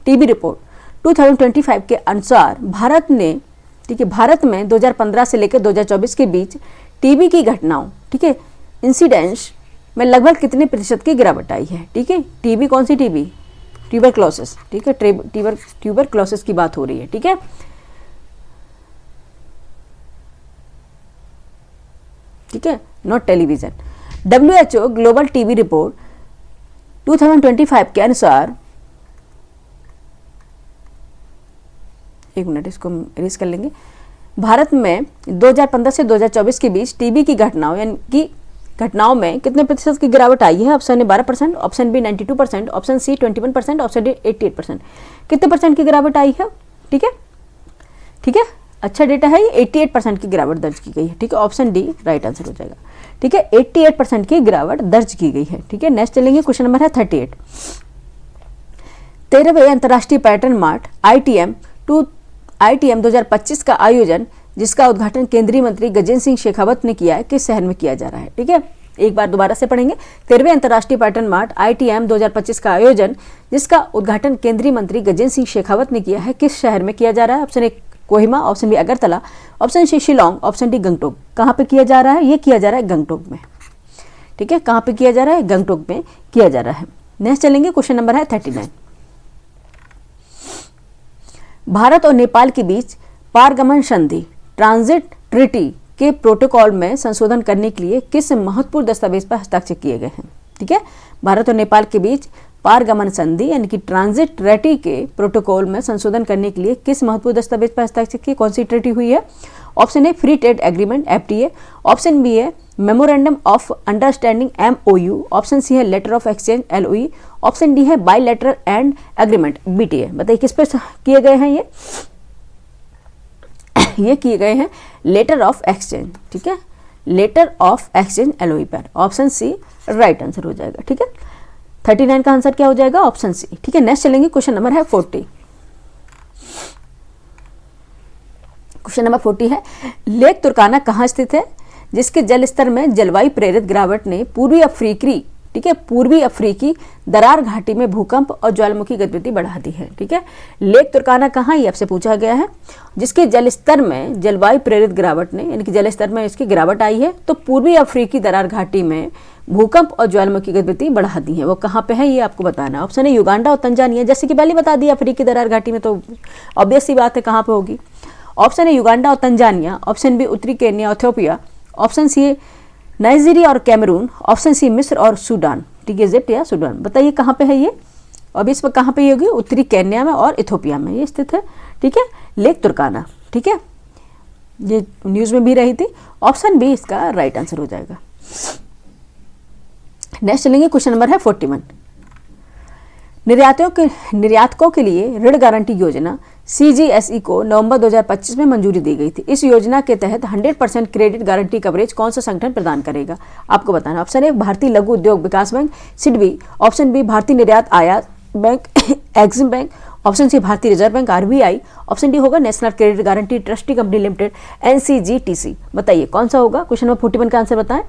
S1: TB रिपोर्ट 2025 के अनुसार भारत ने, ठीक है, भारत में 2015 से लेकर 2024 के बीच TB की घटनाओं, ठीक है, इंसिडेंस में लगभग कितने प्रतिशत की गिरावट आई है, ठीक है। TB कौन सी TB, ट्यूबरक्लोसिस, ठीक है, ट्यूबरक्लोसिस की बात हो रही है, ठीक है। ठीक है, not television. WHO global TB report 2025 के अनुसार, एक मिनट इसको इरेज कर लेंगे, भारत में 2015 से 2024 के बीच TB की घटनाओं यानी कि घटनाओं में कितने प्रतिशत की गिरावट आई है। Option A 12%, option B 92%, option C 21%, option D 88%। कितने परसेंट की गिरावट आई है, ठीक है, ठीक है, अच्छा डेटा है ये, 88% की गिरावट दर्ज की गई है, ठीक है, ऑप्शन डी राइट आंसर हो जाएगा, ठीक है, 88% की गिरावट दर्ज की गई है, ठीक है। नेक्स्ट चलेंगे, क्वेश्चन नंबर है 38। 13वें अंतर्राष्ट्रीय पर्यटन मार्ट ITM 2025 का आयोजन, जिसका उद्घाटन केंद्रीय मंत्री गजेंद्र सिंह शेखावत ने किया है, किस शहर में किया जा रहा है, ठीक है। एक बार दोबारा से पढ़ेंगे। 13वें अंतर्राष्ट्रीय पर्यटन मार्ट ITM 2025 का आयोजन, जिसका उद्घाटन केंद्रीय मंत्री गजेंद्र सिंह शेखावत ने किया है, किस शहर में किया जा रहा है। Option A Kohima, option B Agartala, option C Shillong, option D Gangtok. कहाँ पे किया जा रहा है, ये किया जा रहा है गंगटोक में, ठीक है, कहाँ पे किया जा रहा है, गंगटोक में किया जा रहा है। नेक्स्ट चलेंगे, क्वेश्चन नंबर है 39। भारत और नेपाल के बीच पारगमन संधि ट्रांजिट ट्रीटी के प्रोटोकॉल में संशोधन करने के लिए किस महत्वपूर्ण दस्तावेज पर हस्ताक्षर किए गए हैं, ठीक है। भारत और नेपाल के बीच पारगमन संधि यानी कि ट्रांजिट ट्रीटी के प्रोटोकॉल में संशोधन करने के लिए किस महत्वपूर्ण दस्तावेज पर हस्ताक्षर किए, कौन सी ट्रीटी हुई है। Option A free trade agreement FTA, option B है memorandum of understanding MOU, option C है letter of exchange LOE, option D है बायलैटरल एंड एग्रीमेंट BTA। बताइए किस पर किए गए हैं ये किए गए हैं लेटर ऑफ एक्सचेंज, ठीक है, लेटर ऑफ एक्सचेंज LOE पर। ऑप्शन सी राइट आंसर हो जाएगा, ठीक है। 39 का आंसर क्या हो जाएगा, ऑप्शन सी, ठीक है। नेक्स्ट चलेंगे, क्वेश्चन नंबर है 40। क्वेश्चन नंबर 40 है, लेक तुर्काना कहाँ स्थित है, जिसके जल स्तर में जलवायु प्रेरित गिरावट ने पूर्वी अफ्रीकी ठीक है, पूर्वी अफ्रीकी दरार घाटी में भूकंप और ज्वालामुखी गतिविधि बढ़ा दी है। ठीक है, लेक तुर्काना कहाँ, ये आपसे पूछा गया है, जिसके जलस्तर में जलवायु प्रेरित गिरावट ने, यानी कि जलस्तर में इसकी गिरावट आई है, तो पूर्वी अफ्रीकी दरार घाटी में भूकंप और ज्वालामुखी गतिविधि बढ़ा दी है। वो कहाँ पे है ये आपको बताना। ऑप्शन है युगांडा और तंजानिया, जैसे कि पहले बता दिया अफ्रीकी दरार घाटी में, तो ऑब्वियस सी बात है कहाँ पे होगी। ऑप्शन है युगांडा और तंजानिया, ऑप्शन बी उत्तरी Kenya Ethiopia, option C Nigeria और कैमरून, ऑप्शन सी मिस्र और सूडान। ठीक है, इजिप्ट या सूडान, बताइए कहाँ पे है ये। अब इस पर कहाँ पे ये होगी, उत्तरी केन्या में और इथियोपिया में ये स्थित है। ठीक है, लेक तुर्काना। ठीक है, ये न्यूज में भी रही थी। ऑप्शन बी इसका राइट आंसर हो जाएगा। नेक्स्ट चलेंगे, क्वेश्चन नंबर है 41। निर्यातकों के लिए ऋण गारंटी योजना CGSE को नवंबर 2025 में मंजूरी दी गई थी। इस योजना के तहत 100% क्रेडिट गारंटी कवरेज कौन सा संगठन प्रदान करेगा, आपको बताना। Option A Bharatiya Laghu Udyog Vikas Bank SIDBI, option B Bharatiya Niryat Aayat Bank EXIM Bank, option C Bharatiya Reserve Bank RBI, option D होगा National Credit Guarantee Trustee Company Limited NCGTC। बताइए कौन सा होगा। क्वेश्चन नंबर 41 का आंसर बताएं,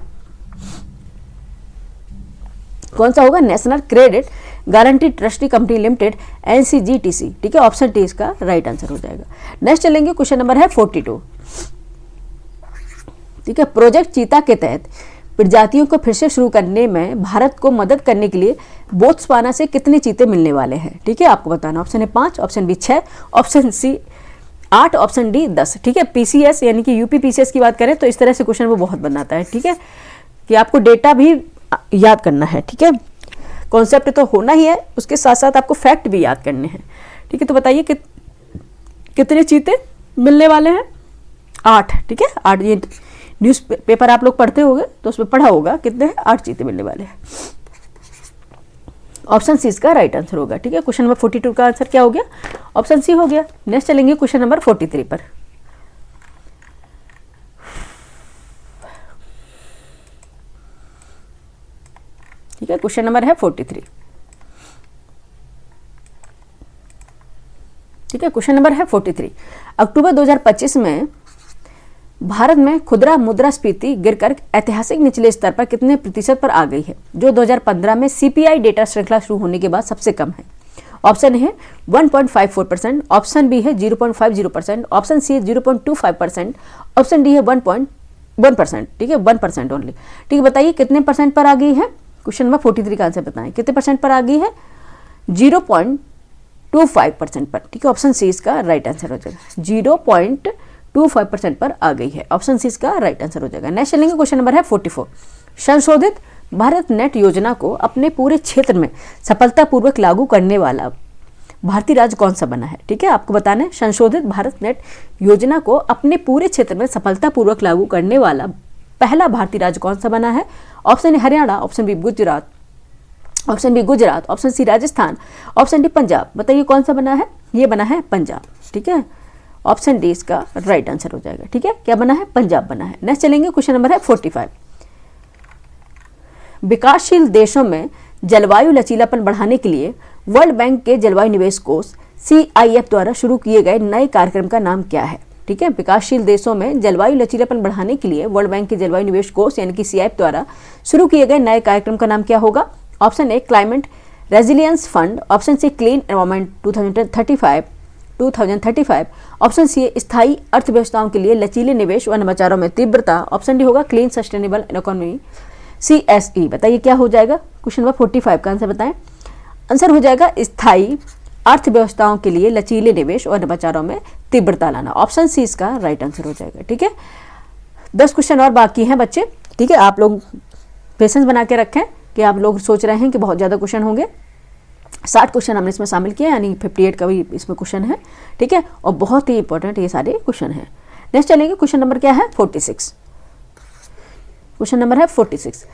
S1: कौन सा होगा, National Credit Guarantee Trustee Company Limited NCGTC। ठीक है, ऑप्शन टी इसका राइट आंसर हो जाएगा। नेक्स्ट चलेंगे, क्वेश्चन नंबर है 42। ठीक है, प्रोजेक्ट चीता के तहत प्रजातियों को फिर से शुरू करने में भारत को मदद करने के लिए बोत्सवाना से कितने चीते मिलने वाले हैं। ठीक है, आपको बताना। ऑप्शन है 5, option B 6, option C 8, option D 10। ठीक है, PCS यानी कि UP PCS की बात करें तो इस तरह से क्वेश्चन वो बहुत बनाता है। ठीक है, कि आपको डेटा भी याद करना है। ठीक है, कॉन्सेप्ट तो होना ही है, उसके साथ साथ आपको फैक्ट भी याद करने हैं। ठीक है, तो बताइए कि कितने चीते मिलने वाले हैं। 8। ठीक है, 8। ये न्यूज पेपर आप लोग पढ़ते होंगे तो उसमें पढ़ा होगा कितने हैं, 8 चीते मिलने वाले हैं। ऑप्शन सी इसका राइट आंसर होगा। ठीक है, क्वेश्चन नंबर 42 का आंसर क्या हो गया, ऑप्शन सी हो गया। नेक्स्ट चलेंगे क्वेश्चन नंबर 43 पर। ठीक है, क्वेश्चन नंबर है 43। ठीक है, क्वेश्चन नंबर है 43। अक्टूबर 2025 में भारत में खुदरा मुद्रास्फीति गिरकर ऐतिहासिक निचले स्तर पर कितने प्रतिशत पर आ गई है, जो 2015 में CPI डेटा श्रृंखला शुरू होने के बाद सबसे कम है। ऑप्शन है 1.54%, ऑप्शन बी है 0.50%, ऑप्शन सी है 0.25%, ऑप्शन डी है 1.1%। ठीक है, 1% ओनली। ठीक है, बताइए कितने परसेंट पर आ गई है। क्वेश्चन नंबर 43 का आंसर बताएं, कितने परसेंट पर आ गई है, 0.25% पर। ठीक है, ऑप्शन सी इसका राइट आंसर हो जाएगा। 0.25% पर आ गई है, ऑप्शन सी इसका राइट आंसर हो जाएगा। नेक्स्ट चलेंगे, क्वेश्चन नंबर है 44। संशोधित भारत नेट योजना को अपने पूरे क्षेत्र में सफलतापूर्वक लागू करने वाला भारतीय राज्य कौन सा बना है। ठीक है, आपको बताना है संशोधित भारत नेट योजना को अपने पूरे क्षेत्र में सफलतापूर्वक लागू करने वाला पहला भारतीय राज्य कौन सा बना है। Option A Haryana, option B Gujarat, option C Rajasthan, option D Punjab. बताइए कौन सा बना है, ये बना है पंजाब। ठीक है, ऑप्शन डी इसका राइट आंसर हो जाएगा। ठीक है, क्या बना है, पंजाब बना है। नेक्स्ट चलेंगे, क्वेश्चन नंबर है 45। विकासशील देशों में जलवायु लचीलापन बढ़ाने के लिए वर्ल्ड बैंक के जलवायु निवेश कोष CIF द्वारा शुरू किए गए नए कार्यक्रम का नाम क्या है। ठीक है, विकासशील देशों में जलवायु लचीलापन बढ़ाने के लिए वर्ल्ड बैंक के जलवायु निवेश कोष यानी कि CIF द्वारा शुरू किए गए नए कार्यक्रम का नाम क्या होगा। Option A climate resilience fund, option C clean environment 2035, option C स्थायी अर्थव्यवस्थाओं के लिए लचीले निवेश व नवाचारों में तीव्रता, ऑप्शन डी होगा क्लीन सस्टेनेबल इकोनॉमी CSE। बताइए क्या हो जाएगा। क्वेश्चन नंबर 45 का आंसर बताएं। आंसर हो जाएगा स्थायी अर्थव्यवस्थाओं के लिए लचीले निवेश और नवाचारों में तीव्रता लाना, ऑप्शन सी इसका राइट आंसर हो जाएगा। ठीक है, 10 क्वेश्चन और बाकी हैं बच्चे। ठीक है, आप लोग पेशेंस बना के रखें कि आप लोग सोच रहे हैं कि बहुत ज़्यादा क्वेश्चन होंगे। 60 क्वेश्चन हमने इसमें शामिल किए, यानी 58 का भी इसमें क्वेश्चन है। ठीक है, और बहुत ही इंपॉर्टेंट ये सारे क्वेश्चन हैं। नेक्स्ट चलेंगे, क्वेश्चन नंबर क्या है 46। क्वेश्चन नंबर है 46।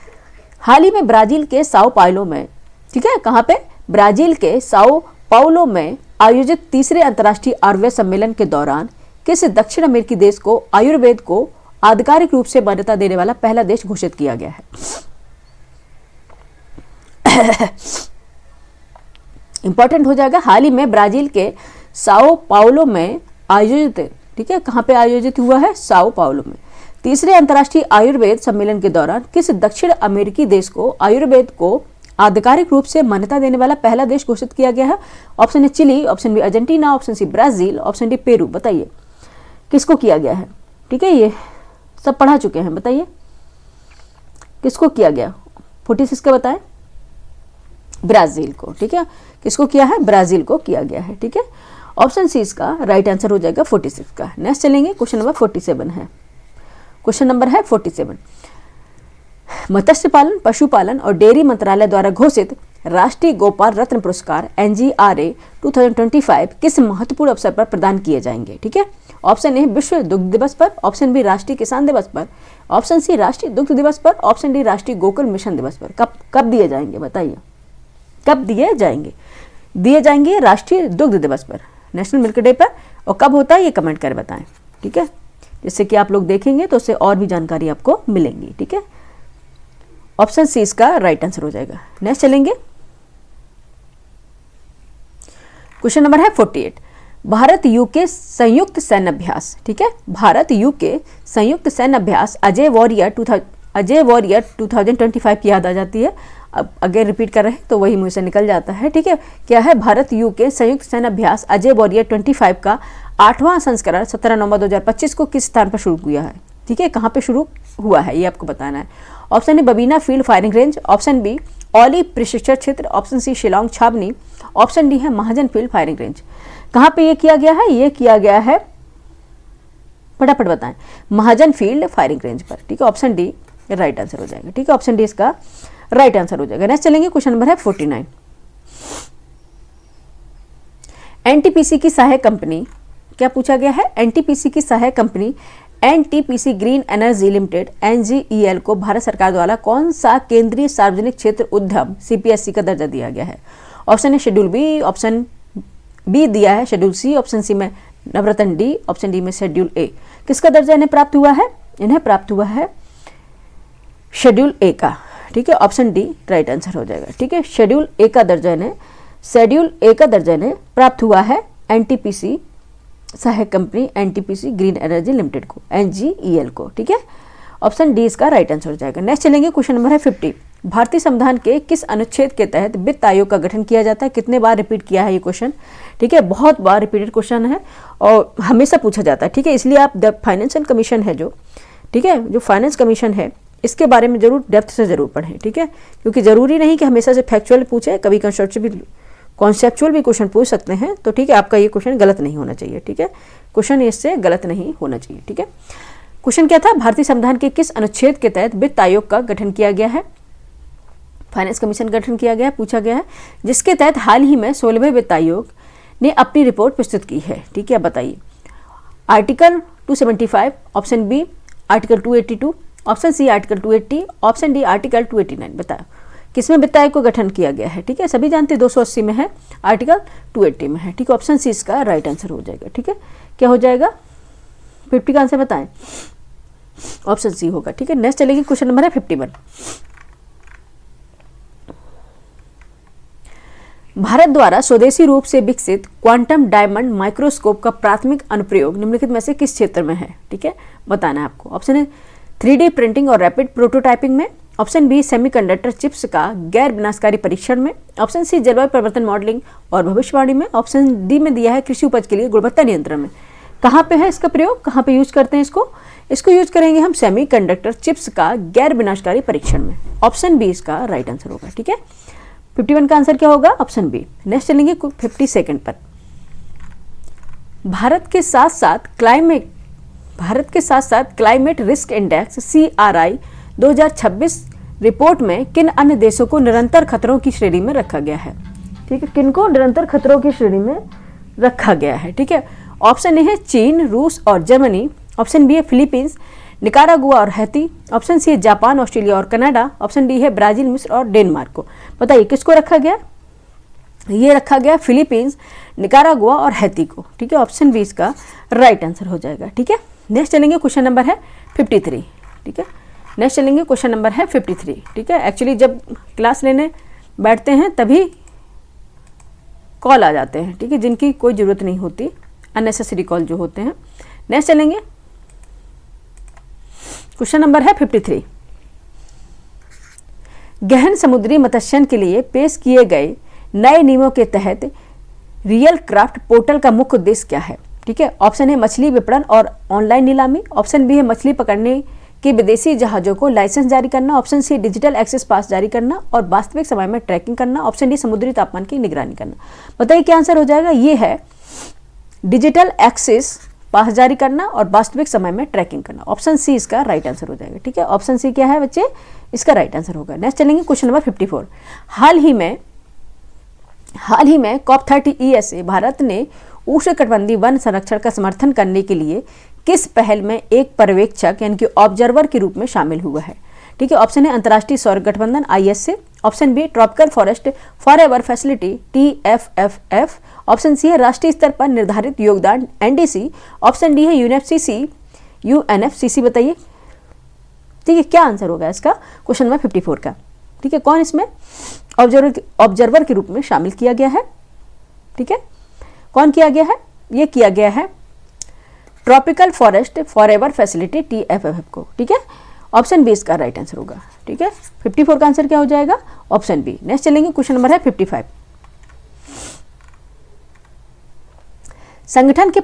S1: हाल ही में ब्राजील के साओ पाउलो में, ठीक है, कहाँ पे, ब्राजील के साओ पाउलो में आयोजित तीसरे अंतर्राष्ट्रीय आयुर्वेद सम्मेलन के दौरान किस दक्षिण अमेरिकी देश को आयुर्वेद को आधिकारिक रूप से मान्यता देने वाला पहला देश घोषित किया गया है। इंपॉर्टेंट हो जाएगा। हाल ही में ब्राजील के साओ पाउलो में आयोजित, ठीक है, कहाँ पे आयोजित हुआ है, साओ पाउलो में। तीसरे अंतर्राष्ट्रीय आयुर्वेद सम्मेलन के दौरान किस दक्षिण अमेरिकी देश को आयुर्वेद को आधिकारिक रूप से मान्यता देने वाला पहला देश घोषित किया गया है? Option A Chile, option B Argentina, option C Brazil, option D Peru. बताइए किसको किया गया है? ठीक है, ये सब पढ़ा चुके हैं, बताइए किसको किया गया? 46 का बताएं। ब्राजील को। ठीक है, किसको किया है? ब्राजील को किया गया है। ठीक है, ऑप्शन सी इसका राइट आंसर हो जाएगा 46 का। नेक्स्ट चलेंगे, क्वेश्चन नंबर 47 है। क्वेश्चन नंबर है 47। मत्स्य पालन, पशुपालन और डेयरी मंत्रालय द्वारा घोषित राष्ट्रीय गोपाल रत्न पुरस्कार NGRA 2025 किस महत्वपूर्ण अवसर पर प्रदान किए जाएंगे? ठीक है, ऑप्शन ए विश्व दुग्ध दिवस पर, ऑप्शन बी राष्ट्रीय किसान दिवस पर, ऑप्शन सी राष्ट्रीय दुग्ध दिवस पर, ऑप्शन डी राष्ट्रीय गोकुल मिशन दिवस पर। कब दिए जाएंगे? बताइए कब दिए जाएंगे? दिए जाएंगे राष्ट्रीय दुग्ध दिवस पर, नेशनल मिल्क डे पर। और कब होता है ये कमेंट कर बताएं। ठीक है, जिससे कि आप लोग देखेंगे तो उससे और भी जानकारी आपको मिलेंगी। ठीक है, ऑप्शन सी इसका राइट आंसर हो जाएगा। नेक्स्ट चलेंगे, क्वेश्चन नंबर है 48। भारत यूके संयुक्त सैन्य अभ्यास, ठीक है, भारत यूके संयुक्त सैन्य अभ्यास अजय वॉरियर 2025 की याद आ जाती है। अब अगेन रिपीट कर रहे हैं तो वही मुंह से निकल जाता है। ठीक है, क्या है? भारत यूके संयुक्त सैन्य अभ्यास अजय वॉरियर 25 का 8वां संस्करण 17 नवंबर 2025 को किस स्थान पर शुरू किया है? ठीक है, कहाँ पे शुरू हुआ है ये आपको बताना है। Option A Babina field firing range, option B Auli प्रशिक्षण क्षेत्र, ऑप्शन सी शिलोंग छावनी, ऑप्शन डी है महाजन फील्ड फायरिंग रेंज। कहाँ पे ये किया गया है? ये किया गया है, फटाफट बताएं, महाजन फील्ड फायरिंग रेंज पर। ठीक है, ऑप्शन डी राइट आंसर हो जाएगा। ठीक है, ऑप्शन डी इसका राइट आंसर हो जाएगा। नेक्स्ट चलेंगे, क्वेश्चन नंबर है 49। एनटीपीसी की सहायक कंपनी, क्या पूछा गया है? एनटीपीसी की सहायक company NTPC green energy limited NGEL को भारत सरकार द्वारा कौन सा केंद्रीय सार्वजनिक क्षेत्र उद्यम CPSC का दर्जा दिया गया है? Option A schedule B, option B दिया है शेड्यूल सी, ऑप्शन सी में नवरत्न डी, ऑप्शन डी में शेड्यूल ए। किसका दर्जा इन्हें प्राप्त हुआ है? इन्हें प्राप्त हुआ है शेड्यूल ए का। ठीक है, ऑप्शन डी राइट आंसर हो जाएगा। ठीक है, शेड्यूल ए का दर्जा इन्हें प्राप्त हुआ है एनटीपीसी सहायक company NTPC green energy limited को, NGEL को। ठीक है, ऑप्शन डी इसका राइट आंसर हो जाएगा। नेक्स्ट चलेंगे, क्वेश्चन नंबर है 50। भारतीय संविधान के किस अनुच्छेद के तहत वित्त आयोग का गठन किया जाता है? कितने बार रिपीट किया है ये क्वेश्चन? ठीक है, बहुत बार रिपीटेड क्वेश्चन है और हमेशा पूछा जाता है। ठीक है, इसलिए आप द फाइनेंशियल कमीशन है जो, ठीक है, जो फाइनेंस कमीशन है इसके बारे में जरूर डेप्थ से जरूर पढ़ें। ठीक है, क्योंकि जरूरी नहीं कि हमेशा से फैक्चुअल पूछे, कभी कॉन्सेप्चुअल भी क्वेश्चन पूछ सकते हैं। तो ठीक है, आपका ये क्वेश्चन गलत नहीं होना चाहिए। ठीक है, क्वेश्चन इससे गलत नहीं होना चाहिए। ठीक है, क्वेश्चन क्या था? भारतीय संविधान के किस अनुच्छेद के तहत वित्त आयोग का गठन किया गया है? फाइनेंस कमीशन गठन किया गया है, पूछा गया है, जिसके तहत हाल ही में 16वें वित्त आयोग ने अपनी रिपोर्ट प्रस्तुत की है। ठीक है, बताइए article 275, option B article 282, option C article 280, option D article 289। बताओ किसमें वित्त आयोग को गठन किया गया है? ठीक है, सभी जानते हैं 280 में है, आर्टिकल 280 में है। ठीक है, ऑप्शन सी इसका राइट आंसर हो जाएगा। ठीक है, क्या हो जाएगा? 50 का आंसर बताएं, ऑप्शन सी होगा। ठीक है, नेक्स्ट चलेगी, क्वेश्चन नंबर है 51। भारत द्वारा स्वदेशी रूप से विकसित क्वांटम डायमंड माइक्रोस्कोप का प्राथमिक अनुप्रयोग निम्नलिखित में से किस क्षेत्र में है? ठीक है, बताना है आपको। ऑप्शन है 3D प्रिंटिंग और रैपिड प्रोटोटाइपिंग में, ऑप्शन बी सेमीकंडक्टर चिप्स का गैर विनाशकारी परीक्षण में, ऑप्शन सी जलवायु परिवर्तन मॉडलिंग और भविष्यवाणी में, ऑप्शन डी में दिया है कृषि उपज के लिए गुणवत्ता नियंत्रण में। कहाँ पे है इसका प्रयोग? कहाँ पे यूज करते हैं इसको यूज करेंगे हम सेमीकंडक्टर चिप्स का गैर विनाशकारी परीक्षण में। ऑप्शन बी इसका राइट आंसर होगा। ठीक है, 51 का आंसर क्या होगा? Option B. नेक्स्ट चलेंगे 52 पर। भारत के साथ साथ climate risk index CRI 2026 report में किन अन्य देशों को निरंतर खतरों की श्रेणी में रखा गया है? ठीक है, किन को निरंतर खतरों की श्रेणी में रखा गया है? ठीक है, ऑप्शन ए है चीन, रूस और जर्मनी, ऑप्शन बी है फिलीपींस, निकारागुआ और हैती, ऑप्शन सी है जापान, ऑस्ट्रेलिया और कनाडा, ऑप्शन डी है ब्राजील, मिस्र और डेनमार्क को। बताइए किसको रखा गया? ये रखा गया फिलीपींस, निकारागुआ और हैती को। ठीक है, ऑप्शन बी इसका राइट आंसर हो जाएगा। ठीक है, नेक्स्ट चलेंगे, क्वेश्चन नंबर है 53। ठीक है, नेक्स्ट चलेंगे, क्वेश्चन नंबर है 53। ठीक है, एक्चुअली जब क्लास लेने बैठते हैं तभी कॉल आ जाते हैं। ठीक है, जिनकी कोई ज़रूरत नहीं होती, अननेसेसरी कॉल जो होते हैं। नेक्स्ट चलेंगे, क्वेश्चन नंबर है 53। गहन समुद्री मत्स्यन के लिए पेश किए गए नए नियमों के तहत रियल क्राफ्ट पोर्टल का मुख्य उद्देश्य क्या है? ठीक है, ऑप्शन है मछली विपणन और ऑनलाइन नीलामी, ऑप्शन बी है मछली पकड़ने के विदेशी जहाजों को लाइसेंस जारी करना, ऑप्शन सी डिजिटल एक्सेस पास जारी करना और वास्तविक समय में ट्रैकिंग करना, ऑप्शन डी समुद्री तापमान की निगरानी करना। बताइए क्या आंसर हो जाएगा? ये है डिजिटल एक्सेस पास जारी करना और वास्तविक समय में ट्रैकिंग करना। ऑप्शन सी इसका राइट आंसर हो जाएगा। ठीक है, ऑप्शन सी क्या है बच्चे? इसका राइट आंसर होगा। नेक्स्ट चलेंगे क्वेश्चन नंबर 54। हाल ही में COP30 ESA भारत ने उष्णकटिबंधीय वन संरक्षण का समर्थन करने के लिए किस पहल में एक पर्यवेक्षक यानी कि ऑब्जर्वर के रूप में शामिल हुआ है? ठीक है, ऑप्शन है अंतर्राष्ट्रीय सौर गठबंधन ISA, option B tropical forest forever facility TFFF, option C है राष्ट्रीय स्तर पर निर्धारित योगदान NDC, ऑप्शन डी है UNFCCC। बताइए ठीक है क्या आंसर होगा इसका क्वेश्चन नंबर 54 का? ठीक है, कौन इसमें ऑब्जर्वर के रूप में शामिल किया गया है? ठीक है, कौन किया गया है? ये किया गया है tropical forest forever facility TFFF को। ठीक है, ऑप्शन बी इसका राइट आंसर होगा। ठीक है, 54 का आंसर क्या हो जाएगा? Option B. नेक्स्ट चलेंगे क्वेश्चन नंबर है 55। संगठन के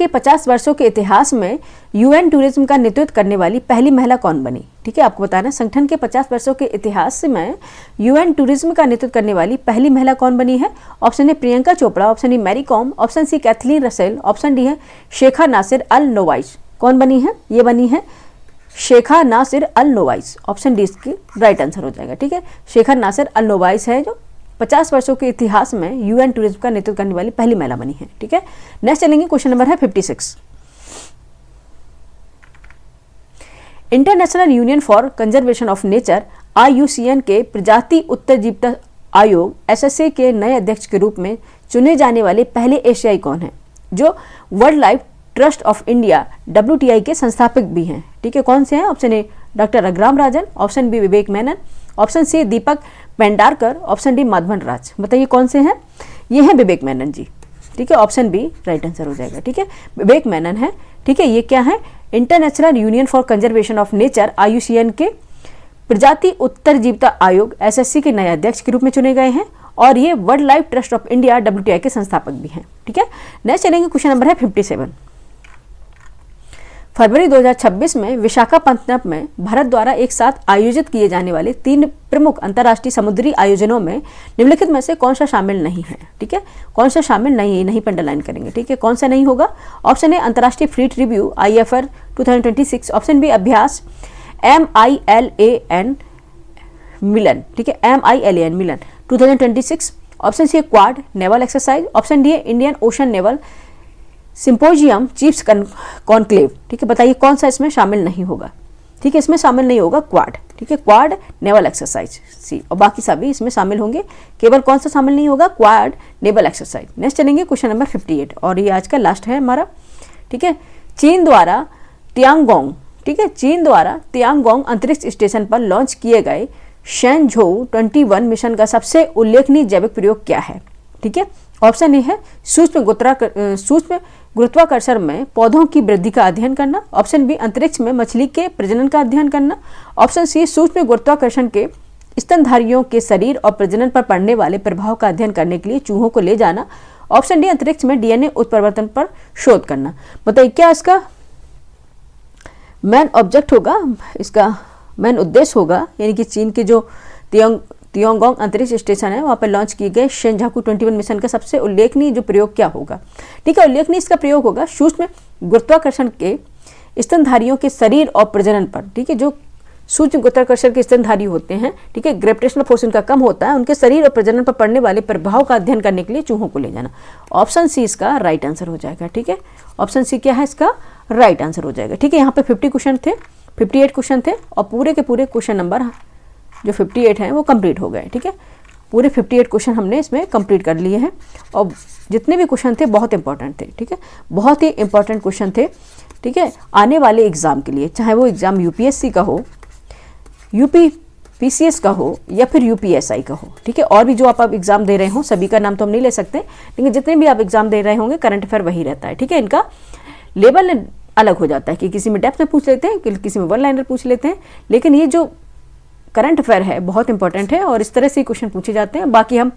S1: 50 वर्षों के इतिहास में UN टूरिज्म का नेतृत्व करने वाली पहली महिला कौन बनी? ठीक है, आपको बताना संगठन के 50 वर्षों के इतिहास में UN टूरिज्म का नेतृत्व करने वाली पहली महिला कौन बनी है? Option A Priyanka Chopra, option A Mary Kom, option C Kathleen Russell, option D है शेखा नासिर अल नोवाइस। कौन बनी है? ये बनी है शेखा नासिर अल नोवाइस। ऑप्शन डी इसकी राइट आंसर हो जाएगा। ठीक है, शेखा नासिर अल नोवाइस है जो 50 वर्षों के इतिहास में UN टूरिज्म का नेतृत्व करने वाली पहली महिला बनी है। ठीक है, नेक्स्ट चलेंगे क्वेश्चन नंबर है 56। International union for conservation of nature IUCN के प्रजाति उत्तरजीविता आयोग SSA के नए अध्यक्ष के रूप में चुने जाने वाले पहले एशियाई कौन है जो world life trust of India WTI के संस्थापक भी हैं? ठीक है, कौन से हैं? Option A doctor Raghuram Rajan, option B Vivek Menon, option C Deepak Pendarkar, option D Madhavan Raj. बताइए कौन से हैं? ये हैं विवेक मेनन जी। ठीक है, ऑप्शन बी राइट आंसर हो जाएगा। ठीक है, विवेक मेनन है। ठीक है, ये क्या है? International union for conservation of nature IUCN के प्रजाति उत्तरजीविता आयोग SSC के नए अध्यक्ष के रूप में चुने गए हैं और ये world life trust of India WTI के संस्थापक भी हैं। ठीक है, नेक्स्ट चलेंगे क्वेश्चन नंबर है 57। फरवरी 2026 में विशाखापत्तनम में भारत द्वारा एक साथ आयोजित किए जाने वाले 3 प्रमुख अंतर्राष्ट्रीय समुद्री आयोजनों में निम्नलिखित में से कौन सा शामिल नहीं है? ठीक है, कौन सा शामिल नहीं पे अंडरलाइन करेंगे। ठीक है, कौन सा नहीं होगा? ऑप्शन ए अंतर्राष्ट्रीय fleet review IFR 2026, option B अभ्यास MILAN मिलन। ठीक है, MILAN Milan 2026, option C Quad naval exercise, option D है Indian Ocean Naval Symposium Chiefs Conclave. ठीक है, बताइए कौन सा इसमें शामिल नहीं होगा? ठीक है, इसमें शामिल नहीं होगा क्वाड। ठीक है, क्वाड नेवल एक्सरसाइज सी, और बाकी सभी इसमें शामिल होंगे, केवल कौन सा शामिल नहीं होगा? Quad naval exercise. नेक्स्ट चलेंगे क्वेश्चन नंबर 58 और ये आज का लास्ट है हमारा। ठीक है, चीन द्वारा तियांगोंग अंतरिक्ष स्टेशन पर लॉन्च किए गए शेनझोउ 21 मिशन का सबसे उल्लेखनीय जैविक प्रयोग क्या है? ठीक है, ऑप्शन ए है सूक्ष्म गुरुत्वाकर्षण में पौधों की वृद्धि का अध्ययन करना, ऑप्शन बी अंतरिक्ष में मछली के प्रजनन का अध्ययन करना, ऑप्शन सी सूक्ष्म गुरुत्वाकर्षण के स्तनधारियों के शरीर और प्रजनन पर पड़ने वाले प्रभाव का अध्ययन करने के लिए चूहों को ले जाना, ऑप्शन डी अंतरिक्ष में DNA उत्परिवर्तन पर शोध करना। बताइए क्या इसका मेन ऑब्जेक्ट होगा, इसका मेन उद्देश्य होगा? यानी कि चीन के जो तियांगोंग अंतरिक्ष स्टेशन है वहाँ पर लॉन्च किए गए शेनझाकू 21 मिशन का सबसे उल्लेखनीय जो प्रयोग क्या होगा? ठीक है, उल्लेखनीय इसका प्रयोग होगा सूक्ष्म गुरुत्वाकर्षण के स्तनधारियों के शरीर और प्रजनन पर। ठीक है, जो सूक्ष्म गुरुत्वाकर्षण के स्तनधारी होते हैं, ठीक है, ग्रेविटेशनल फोर्स उनका कम होता है, उनके शरीर और प्रजनन पर पड़ने वाले प्रभाव का अध्ययन करने के लिए चूहों को ले जाना। ऑप्शन सी इसका राइट आंसर हो जाएगा। ठीक है, ऑप्शन सी क्या है? इसका राइट आंसर हो जाएगा। ठीक है, यहाँ पे 50 क्वेश्चन थे, 58 क्वेश्चन थे और पूरे के पूरे क्वेश्चन नंबर जो 58 हैं वो कंप्लीट हो गए। ठीक है, पूरे 58 क्वेश्चन हमने इसमें कंप्लीट कर लिए हैं और जितने भी क्वेश्चन थे बहुत इंपॉर्टेंट थे। ठीक है, बहुत ही इंपॉर्टेंट क्वेश्चन थे। ठीक है, आने वाले एग्जाम के लिए, चाहे वो एग्जाम UPSC का हो, UPPCS का हो या फिर UPSI का हो। ठीक है, और भी जो आप एग्जाम दे रहे हो सभी का नाम तो हम नहीं ले सकते, लेकिन जितने भी आप एग्जाम दे रहे होंगे करंट अफेयर वही रहता है। ठीक है, इनका लेवल अलग हो जाता है कि किसी में डेप्थ में पूछ लेते हैं, किसी में वन लाइनर पूछ लेते हैं, लेकिन ये जो करंट अफेयर है बहुत इंपॉर्टेंट है और इस तरह से क्वेश्चन पूछे जाते हैं। बाकी हम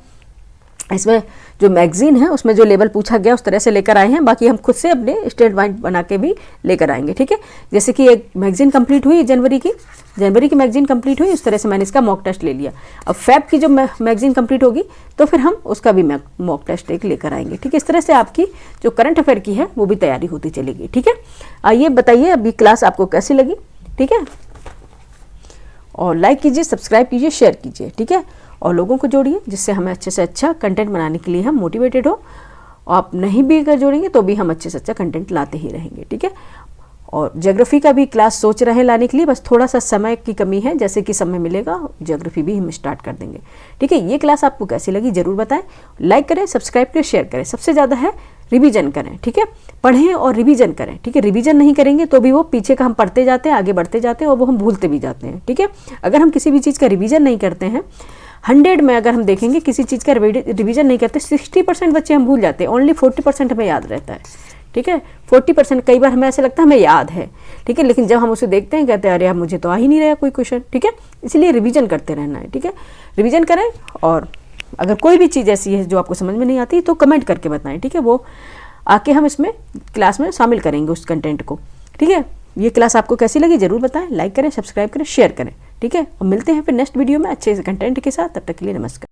S1: इसमें जो मैगजीन है उसमें जो लेवल पूछा गया उस तरह से लेकर आए हैं, बाकी हम खुद से अपने स्टेट वाइड बना के भी लेकर आएंगे, ठीक है। जैसे कि एक मैगजीन कंप्लीट हुई जनवरी की मैगजीन कंप्लीट हुई, उस तरह से मैंने इसका मॉक टेस्ट ले लिया। अब फेब की जो मैगजीन कंप्लीट होगी तो फिर हम उसका भी मॉक टेस्ट एक लेकर आएंगे, ठीक है। इस तरह से आपकी जो करंट अफेयर की है वो भी तैयारी होती चलेगी, ठीक है। आइए बताइए अभी क्लास आपको कैसी लगी, ठीक है। और लाइक कीजिए, सब्सक्राइब कीजिए, शेयर कीजिए, ठीक है। और लोगों को जोड़िए जिससे हमें अच्छे से अच्छा कंटेंट बनाने के लिए हम मोटिवेटेड हो। आप नहीं भी अगर जोड़ेंगे तो भी हम अच्छे से अच्छा कंटेंट लाते ही रहेंगे, ठीक है। और ज्योग्राफी का भी क्लास सोच रहे हैं लाने के लिए, बस थोड़ा सा समय की कमी है, जैसे कि समय मिलेगा ज्योग्राफी भी हम स्टार्ट कर देंगे, ठीक है। ये क्लास आपको कैसी लगी ज़रूर बताएं, लाइक करें, सब्सक्राइब करें, शेयर करें। सबसे ज़्यादा है रिवीजन करें, ठीक है। पढ़ें और रिवीजन करें, ठीक है। रिवीजन नहीं करेंगे तो भी वो पीछे का हम पढ़ते जाते हैं, आगे बढ़ते जाते हैं और वो हम भूलते भी जाते हैं, ठीक है। अगर हम किसी भी चीज़ का रिवीजन नहीं करते हैं, 100 में अगर हम देखेंगे किसी चीज़ का रिवीजन नहीं करते, 60% बच्चे हम भूल जाते हैं, ओनली 40% हमें याद रहता है, ठीक है। 40% कई बार हमें ऐसा लगता है हमें याद है, ठीक है, लेकिन जब हम उसे देखते हैं कहते हैं अरे यार मुझे तो आ ही नहीं रहा कोई क्वेश्चन, ठीक है। इसलिए रिवीजन करते रहना है, ठीक है। रिवीजन करें और अगर कोई भी चीज़ ऐसी है जो आपको समझ में नहीं आती तो कमेंट करके बताएं, ठीक है। वो आके हम इसमें क्लास में शामिल करेंगे उस कंटेंट को, ठीक है। ये क्लास आपको कैसी लगी ज़रूर बताएं, लाइक करें, सब्सक्राइब करें, शेयर करें, ठीक है। और मिलते हैं फिर नेक्स्ट वीडियो में अच्छे से कंटेंट के साथ। तब तक के लिए नमस्कार।